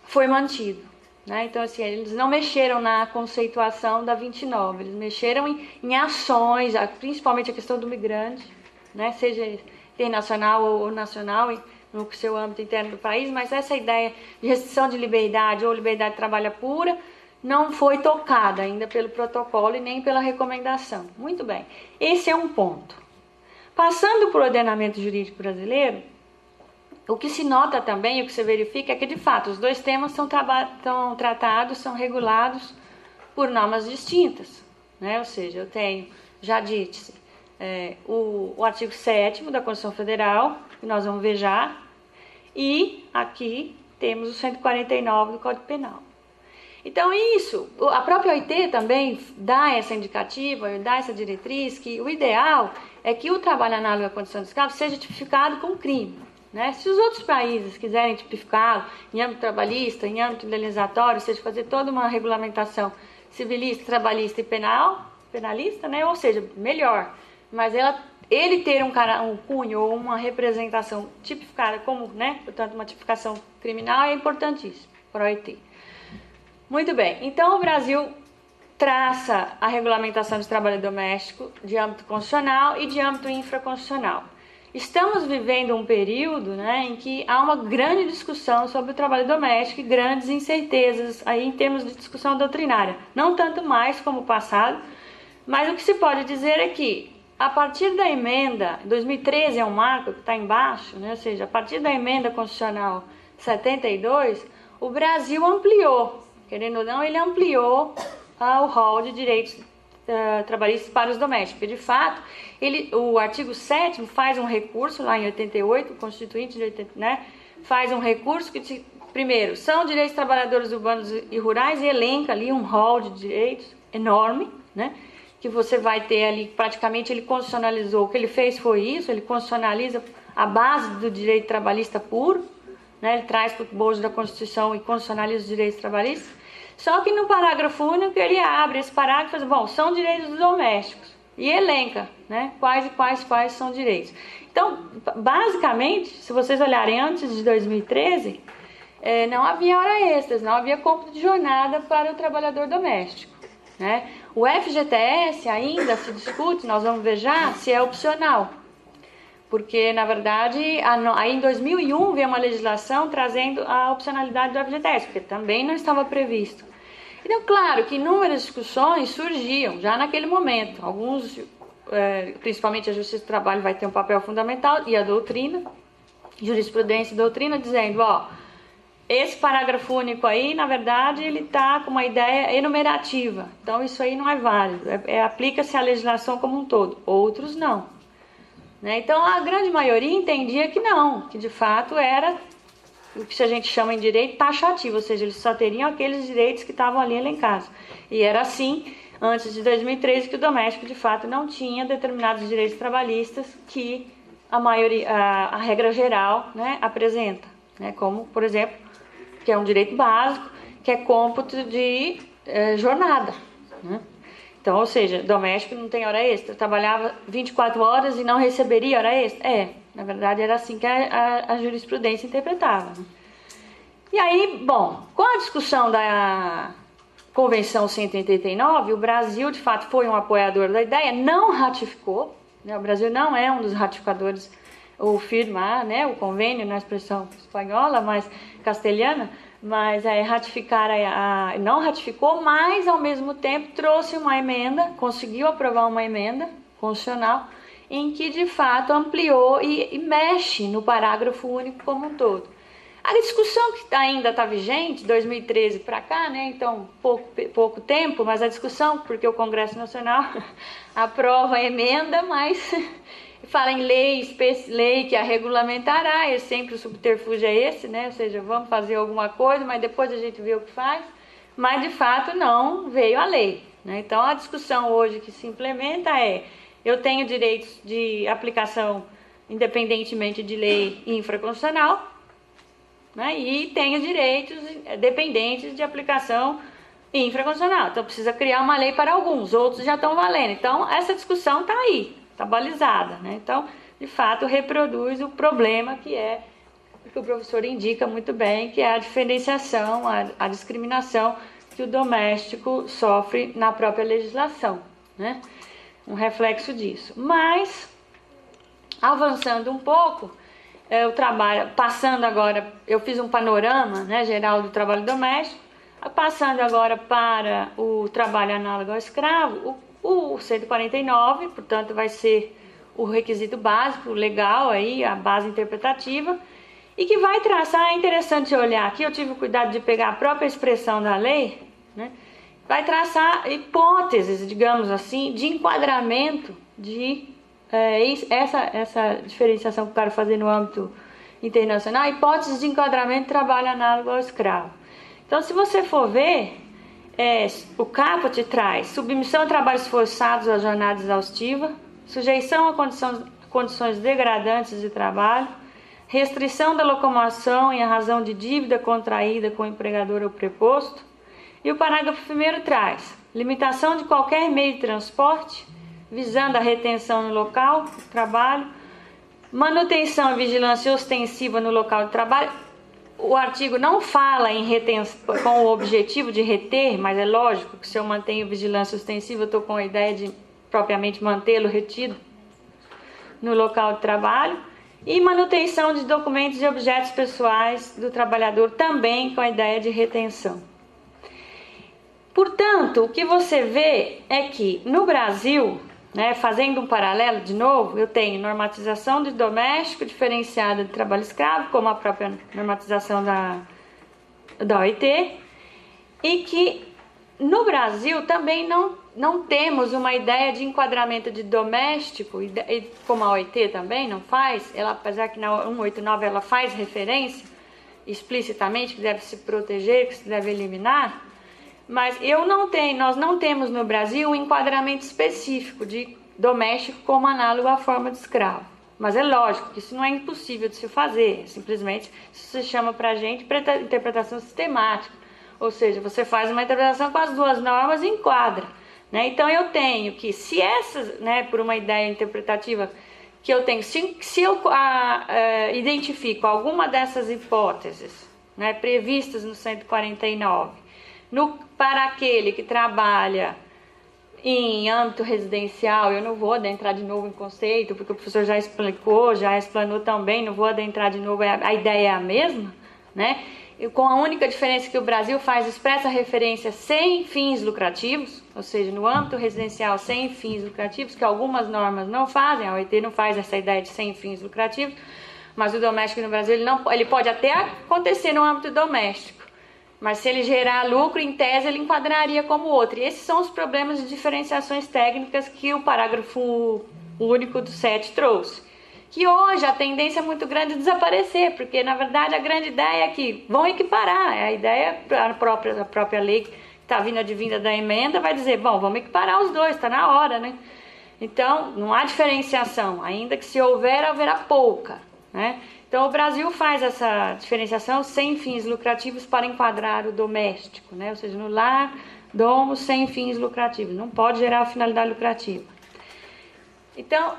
foi mantido, né? Então, assim, eles não mexeram na conceituação da 29, eles mexeram em ações, principalmente a questão do migrante, né? Seja internacional ou nacional, no seu âmbito interno do país, mas essa ideia de restrição de liberdade ou liberdade de trabalho pura não foi tocada ainda pelo protocolo e nem pela recomendação. Muito bem, esse é um ponto. Passando para o ordenamento jurídico brasileiro, o que se nota também, o que se verifica é que, de fato, os dois temas são tratados, são regulados por normas distintas, né? Ou seja, eu tenho, já disse, o artigo 7º da Constituição Federal, que nós vamos ver já, e aqui temos o 149 do Código Penal. Então isso, a própria OIT também dá essa indicativa, dá essa diretriz, que o ideal é que o trabalho análogo à condição de escravo seja tipificado como crime, né? Se os outros países quiserem tipificá-lo em âmbito trabalhista, em âmbito indenizatório, ou seja, fazer toda uma regulamentação civilista, trabalhista e penalista, né? Ou seja, melhor. Mas ele ter um cunho ou uma representação tipificada como, né? Portanto, uma tipificação criminal é importantíssimo para a OIT. Muito bem, então o Brasil traça a regulamentação de trabalho doméstico de âmbito constitucional e de âmbito infraconstitucional. Estamos vivendo um período, né, em que há uma grande discussão sobre o trabalho doméstico e grandes incertezas aí em termos de discussão doutrinária. Não tanto mais como o passado, mas o que se pode dizer é que, a partir da emenda, 2013 é um marco que está embaixo, né, ou seja, a partir da emenda constitucional 72, o Brasil ampliou. Querendo ou não, ele ampliou o rol de direitos trabalhistas para os domésticos. Porque, de fato, o artigo 7º faz um recurso, lá em 88, o Constituinte de 80, né, faz um recurso que, primeiro, são direitos de trabalhadores urbanos e rurais e elenca ali um rol de direitos enorme, né, que você vai ter ali, praticamente ele constitucionalizou. O que ele fez foi isso, ele constitucionaliza a base do direito trabalhista puro, né, ele traz para o bojo da Constituição e constitucionaliza os direitos trabalhistas. Só que no parágrafo único ele abre esse parágrafo e fala, bom, são direitos domésticos. E elenca, né, quais são direitos. Então, basicamente, se vocês olharem antes de 2013, não havia hora extras, não havia cômputo de jornada para o trabalhador doméstico, né? O FGTS ainda se discute, nós vamos ver já, se é opcional. Porque, na verdade, aí em 2001 veio uma legislação trazendo a opcionalidade do FGTS, porque também não estava previsto. Então, claro que inúmeras discussões surgiam já naquele momento. Alguns, principalmente a Justiça do Trabalho, vai ter um papel fundamental, e a doutrina, jurisprudência e doutrina, dizendo, esse parágrafo único aí, na verdade, ele está com uma ideia enumerativa. Então, isso aí não é válido. Aplica-se à legislação como um todo. Outros não. Então, a grande maioria entendia que não, que de fato era o que a gente chama em direito taxativo, ou seja, eles só teriam aqueles direitos que estavam ali elencados. E era assim, antes de 2013, que o doméstico de fato não tinha determinados direitos trabalhistas que a regra geral, né, apresenta, né, como, por exemplo, que é um direito básico, que é cômputo de jornada, né? Então, ou seja, doméstico não tem hora extra, trabalhava 24 horas e não receberia hora extra. Na verdade era assim que a jurisprudência interpretava, né? E aí, bom, com a discussão da Convenção 189, o Brasil de fato foi um apoiador da ideia, não ratificou, né? O Brasil não é um dos ratificadores, ou firmar, né, o convênio, na expressão espanhola, mas castelhana, mas não ratificou, mas ao mesmo tempo trouxe uma emenda, conseguiu aprovar uma emenda constitucional em que de fato ampliou e mexe no parágrafo único como um todo. A discussão que ainda está vigente, 2013 para cá, né, então pouco tempo, mas a discussão, porque o Congresso Nacional aprova a emenda, mas fala em lei que a regulamentará, e sempre o subterfúgio é esse, né? Ou seja, vamos fazer alguma coisa, mas depois a gente vê o que faz, mas de fato não veio a lei, né? Então a discussão hoje que se implementa eu tenho direitos de aplicação independentemente de lei infraconstitucional, né? E tenho direitos dependentes de aplicação infraconstitucional, então precisa criar uma lei para alguns, outros já estão valendo, então essa discussão está aí, está balizada, né? Então, de fato, reproduz o problema que o professor indica muito bem, que é a diferenciação, a discriminação que o doméstico sofre na própria legislação, né? Um reflexo disso. Mas, avançando um pouco, passando agora, eu fiz um panorama, né, geral do trabalho doméstico, passando agora para o trabalho análogo ao escravo, o 149, portanto, vai ser o requisito básico, legal, aí, a base interpretativa, e que vai traçar, é interessante olhar aqui, eu tive o cuidado de pegar a própria expressão da lei, né, vai traçar hipóteses, digamos assim, de enquadramento de essa diferenciação que eu quero fazer no âmbito internacional, hipóteses de enquadramento de trabalho análogo ao escravo. Então, se você for ver, o caput traz submissão a trabalhos forçados à jornada exaustiva, sujeição a condições degradantes de trabalho, restrição da locomoção em razão de dívida contraída com o empregador ou preposto. E o parágrafo 1º traz limitação de qualquer meio de transporte, visando a retenção no local de trabalho, manutenção e vigilância ostensiva no local de trabalho. O artigo não fala em retenção com o objetivo de reter, mas é lógico que se eu mantenho vigilância ostensiva, eu estou com a ideia de propriamente mantê-lo retido no local de trabalho. E manutenção de documentos e objetos pessoais do trabalhador, também com a ideia de retenção. Portanto, o que você vê é que no Brasil, fazendo um paralelo de novo, eu tenho normatização de doméstico diferenciada de trabalho escravo, como a própria normatização da OIT, e que no Brasil também não temos uma ideia de enquadramento de doméstico, e como a OIT também não faz, apesar que na 189 ela faz referência explicitamente que deve se proteger, que se deve eliminar, mas nós não temos no Brasil um enquadramento específico de doméstico como análogo à forma de escravo. Mas é lógico que isso não é impossível de se fazer, simplesmente isso se chama para a gente interpretação sistemática, ou seja, você faz uma interpretação com as duas normas e enquadra. Então eu tenho que, se essas, por uma ideia interpretativa que eu tenho, se eu identifico alguma dessas hipóteses previstas no 149, para aquele que trabalha em âmbito residencial, eu não vou adentrar de novo em conceito, porque o professor já explicou, já explanou também, não vou adentrar de novo, a ideia é a mesma, E com a única diferença que o Brasil faz expressa referência sem fins lucrativos, ou seja, no âmbito residencial sem fins lucrativos, que algumas normas não fazem, a OIT não faz essa ideia de sem fins lucrativos, mas o doméstico no Brasil ele pode até acontecer no âmbito doméstico, mas se ele gerar lucro, em tese, ele enquadraria como outro. E esses são os problemas de diferenciações técnicas que o parágrafo único do 7 trouxe. Que hoje a tendência é muito grande de desaparecer, porque, na verdade, a grande ideia é que vão equiparar. A ideia, a própria lei que está vindo advinda da emenda vai dizer, bom, vamos equiparar os dois, está na hora, Então, não há diferenciação, ainda que se houver, haverá pouca, Então, o Brasil faz essa diferenciação sem fins lucrativos para enquadrar o doméstico, Ou seja, no lar, domo, sem fins lucrativos. Não pode gerar finalidade lucrativa. Então,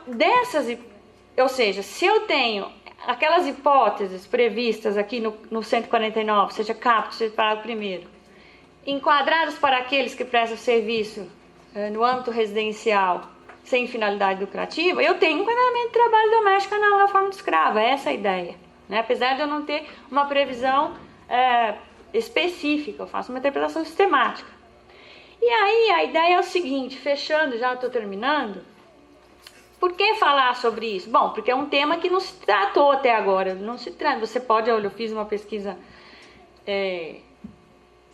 ou seja, se eu tenho aquelas hipóteses previstas aqui no 149, seja caput, seja parágrafo primeiro, enquadrados para aqueles que prestam serviço no âmbito residencial, sem finalidade lucrativa, eu tenho um enquadramento de trabalho doméstico na forma de escravo, é essa a ideia. Apesar de eu não ter uma previsão específica, eu faço uma interpretação sistemática. E aí a ideia é o seguinte, fechando, já estou terminando, por que falar sobre isso? Bom, porque é um tema que não se tratou até agora, não se trata, você pode, eu fiz uma pesquisa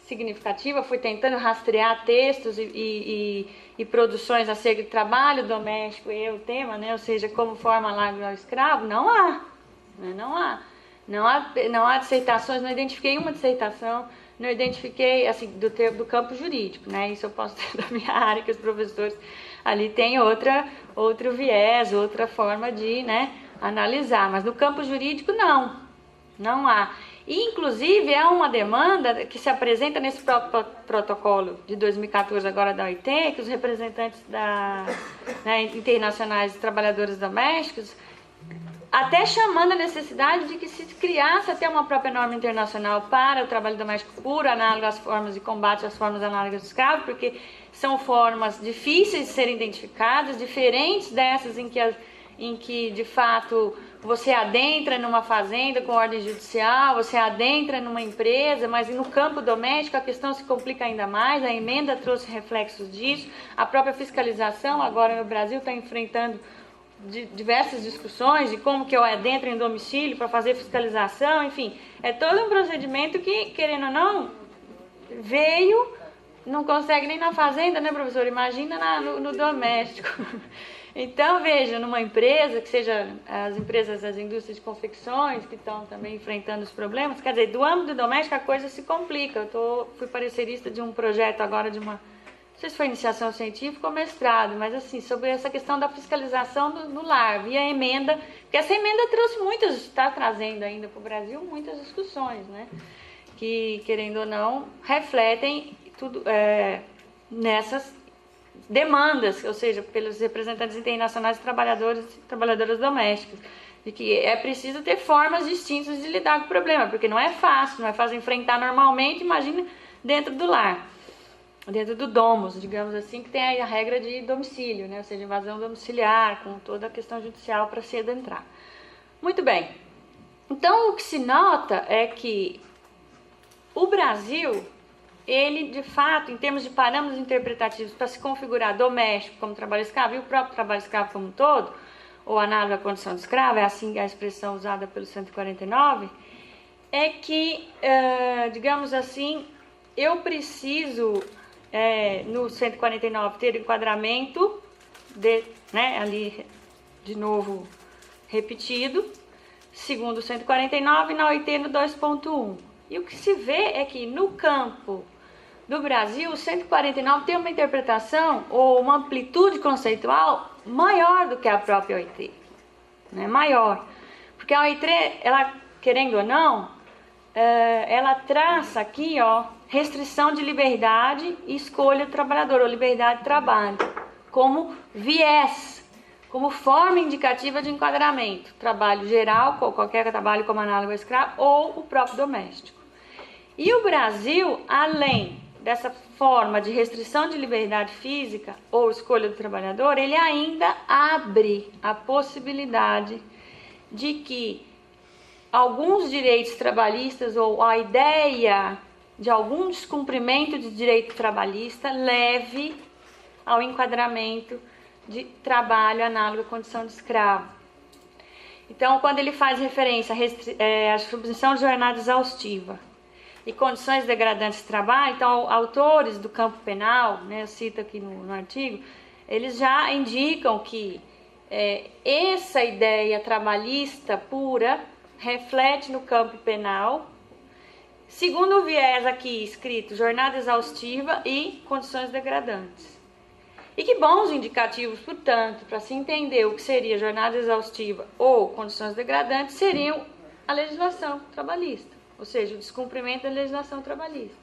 significativa, fui tentando rastrear textos e produções acerca de trabalho doméstico e o tema, ou seja, como forma análoga ao escravo, não há dissertações, não identifiquei uma dissertação, não identifiquei, assim, do campo jurídico, isso eu posso ter da minha área, que os professores ali têm outro viés, outra forma de analisar, mas no campo jurídico não há. E, inclusive, é uma demanda que se apresenta nesse próprio protocolo de 2014, agora da OIT, que os representantes internacionais de trabalhadores domésticos, até chamando a necessidade de que se criasse até uma própria norma internacional para o trabalho doméstico puro, análogo às formas de combate às formas análogas de escravo, porque são formas difíceis de serem identificadas, diferentes dessas em que de fato você adentra numa fazenda com ordem judicial, você adentra numa empresa, mas no campo doméstico a questão se complica ainda mais, a emenda trouxe reflexos disso, a própria fiscalização agora no Brasil está enfrentando diversas discussões de como que eu adentro em domicílio para fazer fiscalização, enfim, é todo um procedimento que, querendo ou não, veio não consegue nem na fazenda, né, professor? Imagina no doméstico. Então, veja, numa empresa, que seja as empresas, as indústrias de confecções, que estão também enfrentando os problemas, quer dizer, do âmbito doméstico a coisa se complica. Fui parecerista de um projeto agora de uma, não sei se foi iniciação científica ou mestrado, mas assim, sobre essa questão da fiscalização no lar, via emenda, porque essa emenda está trazendo ainda para o Brasil muitas discussões, né? Que, querendo ou não, refletem tudo nessas demandas, ou seja, pelos representantes internacionais de trabalhadores e trabalhadoras domésticas, de que é preciso ter formas distintas de lidar com o problema, porque não é fácil enfrentar normalmente, imagina dentro do lar, dentro do domus, digamos assim, que tem a regra de domicílio, né? Ou seja, invasão domiciliar, com toda a questão judicial para se adentrar. Muito bem, então o que se nota é que o Brasil, ele, de fato, em termos de parâmetros interpretativos para se configurar doméstico como trabalho escravo e o próprio trabalho escravo como um todo, ou análogo à condição de escravo, é assim a expressão usada pelo 149, é que, digamos assim, eu preciso, no 149, ter enquadramento, ali, de novo, repetido, segundo o 149, na OIT no 2.1. E o que se vê é que no campo do Brasil, o 149 tem uma interpretação ou uma amplitude conceitual maior do que a própria OIT, né? Maior. Porque a OIT, ela, querendo ou não, ela traça aqui, restrição de liberdade e escolha do trabalhador, ou liberdade de trabalho, como viés, como forma indicativa de enquadramento. Trabalho geral, qualquer trabalho como análogo ao escravo, ou o próprio doméstico. E o Brasil, além dessa forma de restrição de liberdade física ou escolha do trabalhador, ele ainda abre a possibilidade de que alguns direitos trabalhistas ou a ideia de algum descumprimento de direito trabalhista leve ao enquadramento de trabalho análogo à condição de escravo. Então, quando ele faz referência à submissão de jornada exaustiva e condições degradantes de trabalho, então autores do campo penal, né, eu cito aqui no artigo, eles já indicam que essa ideia trabalhista pura reflete no campo penal, segundo o viés aqui escrito, jornada exaustiva e condições degradantes. E que bons indicativos, portanto, para se entender o que seria jornada exaustiva ou condições degradantes, seriam a legislação trabalhista. Ou seja, o descumprimento da legislação trabalhista.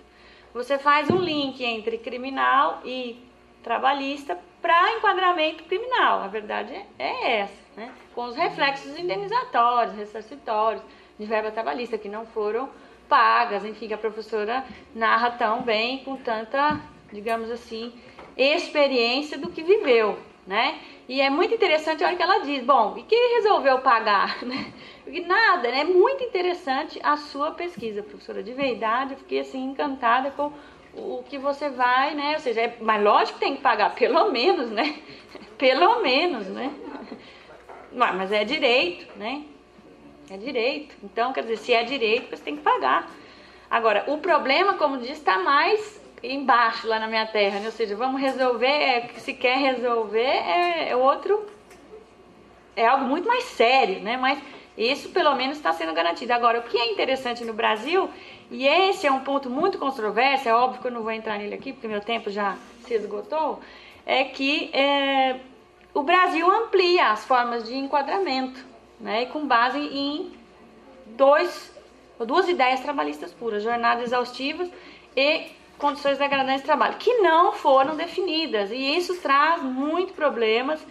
Você faz um link entre criminal e trabalhista para enquadramento criminal. A verdade é essa, né? Com os reflexos indenizatórios, ressarcitórios, de verba trabalhista que não foram pagas, enfim, que a professora narra tão bem, com tanta, digamos assim, experiência do que viveu, né? E é muito interessante a hora que ela diz, bom, e quem resolveu pagar, né? Porque nada, né? É muito interessante a sua pesquisa, professora, de verdade, eu fiquei assim encantada com o que você vai, né? Ou seja, mas lógico que tem que pagar, pelo menos, né? Pelo menos, né? Mas é direito, né? É direito. Então, quer dizer, se é direito, você tem que pagar. Agora, o problema, como diz, está mais embaixo lá na minha terra, né? Ou seja, vamos resolver, se quer resolver, é algo muito mais sério, né? Mas isso pelo menos está sendo garantido. Agora, o que é interessante no Brasil, e esse é um ponto muito controverso, é óbvio que eu não vou entrar nele aqui, porque meu tempo já se esgotou, é que o Brasil amplia as formas de enquadramento, né? E com base em duas ideias trabalhistas puras, jornadas exaustivas e condições degradantes de trabalho, que não foram definidas, e isso traz muitos problemas,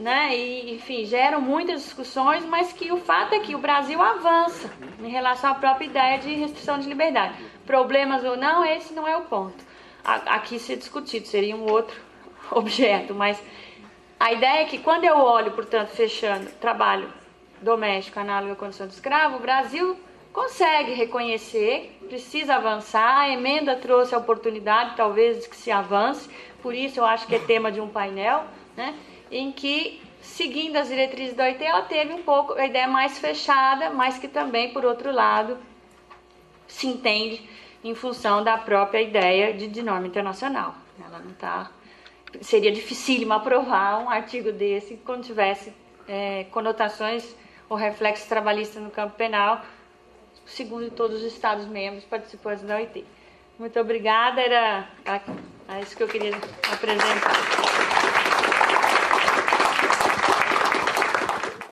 né, e, enfim, geram muitas discussões, mas que o fato é que o Brasil avança em relação à própria ideia de restrição de liberdade. Problemas ou não, esse não é o ponto. Aqui ser discutido, seria um outro objeto, mas a ideia é que quando eu olho, portanto, fechando trabalho doméstico análogo à condição de escravo, o Brasil consegue reconhecer, precisa avançar, a emenda trouxe a oportunidade, talvez, de que se avance, por isso eu acho que é tema de um painel, né, em que, seguindo as diretrizes da OIT, ela teve um pouco a ideia mais fechada, mas que também, por outro lado, se entende em função da própria ideia de norma internacional. Ela não está... Seria dificílimo aprovar um artigo desse quando tivesse conotações ou reflexos trabalhistas no campo penal, segundo todos os Estados-membros participantes da OIT. Muito obrigada, era isso que eu queria apresentar.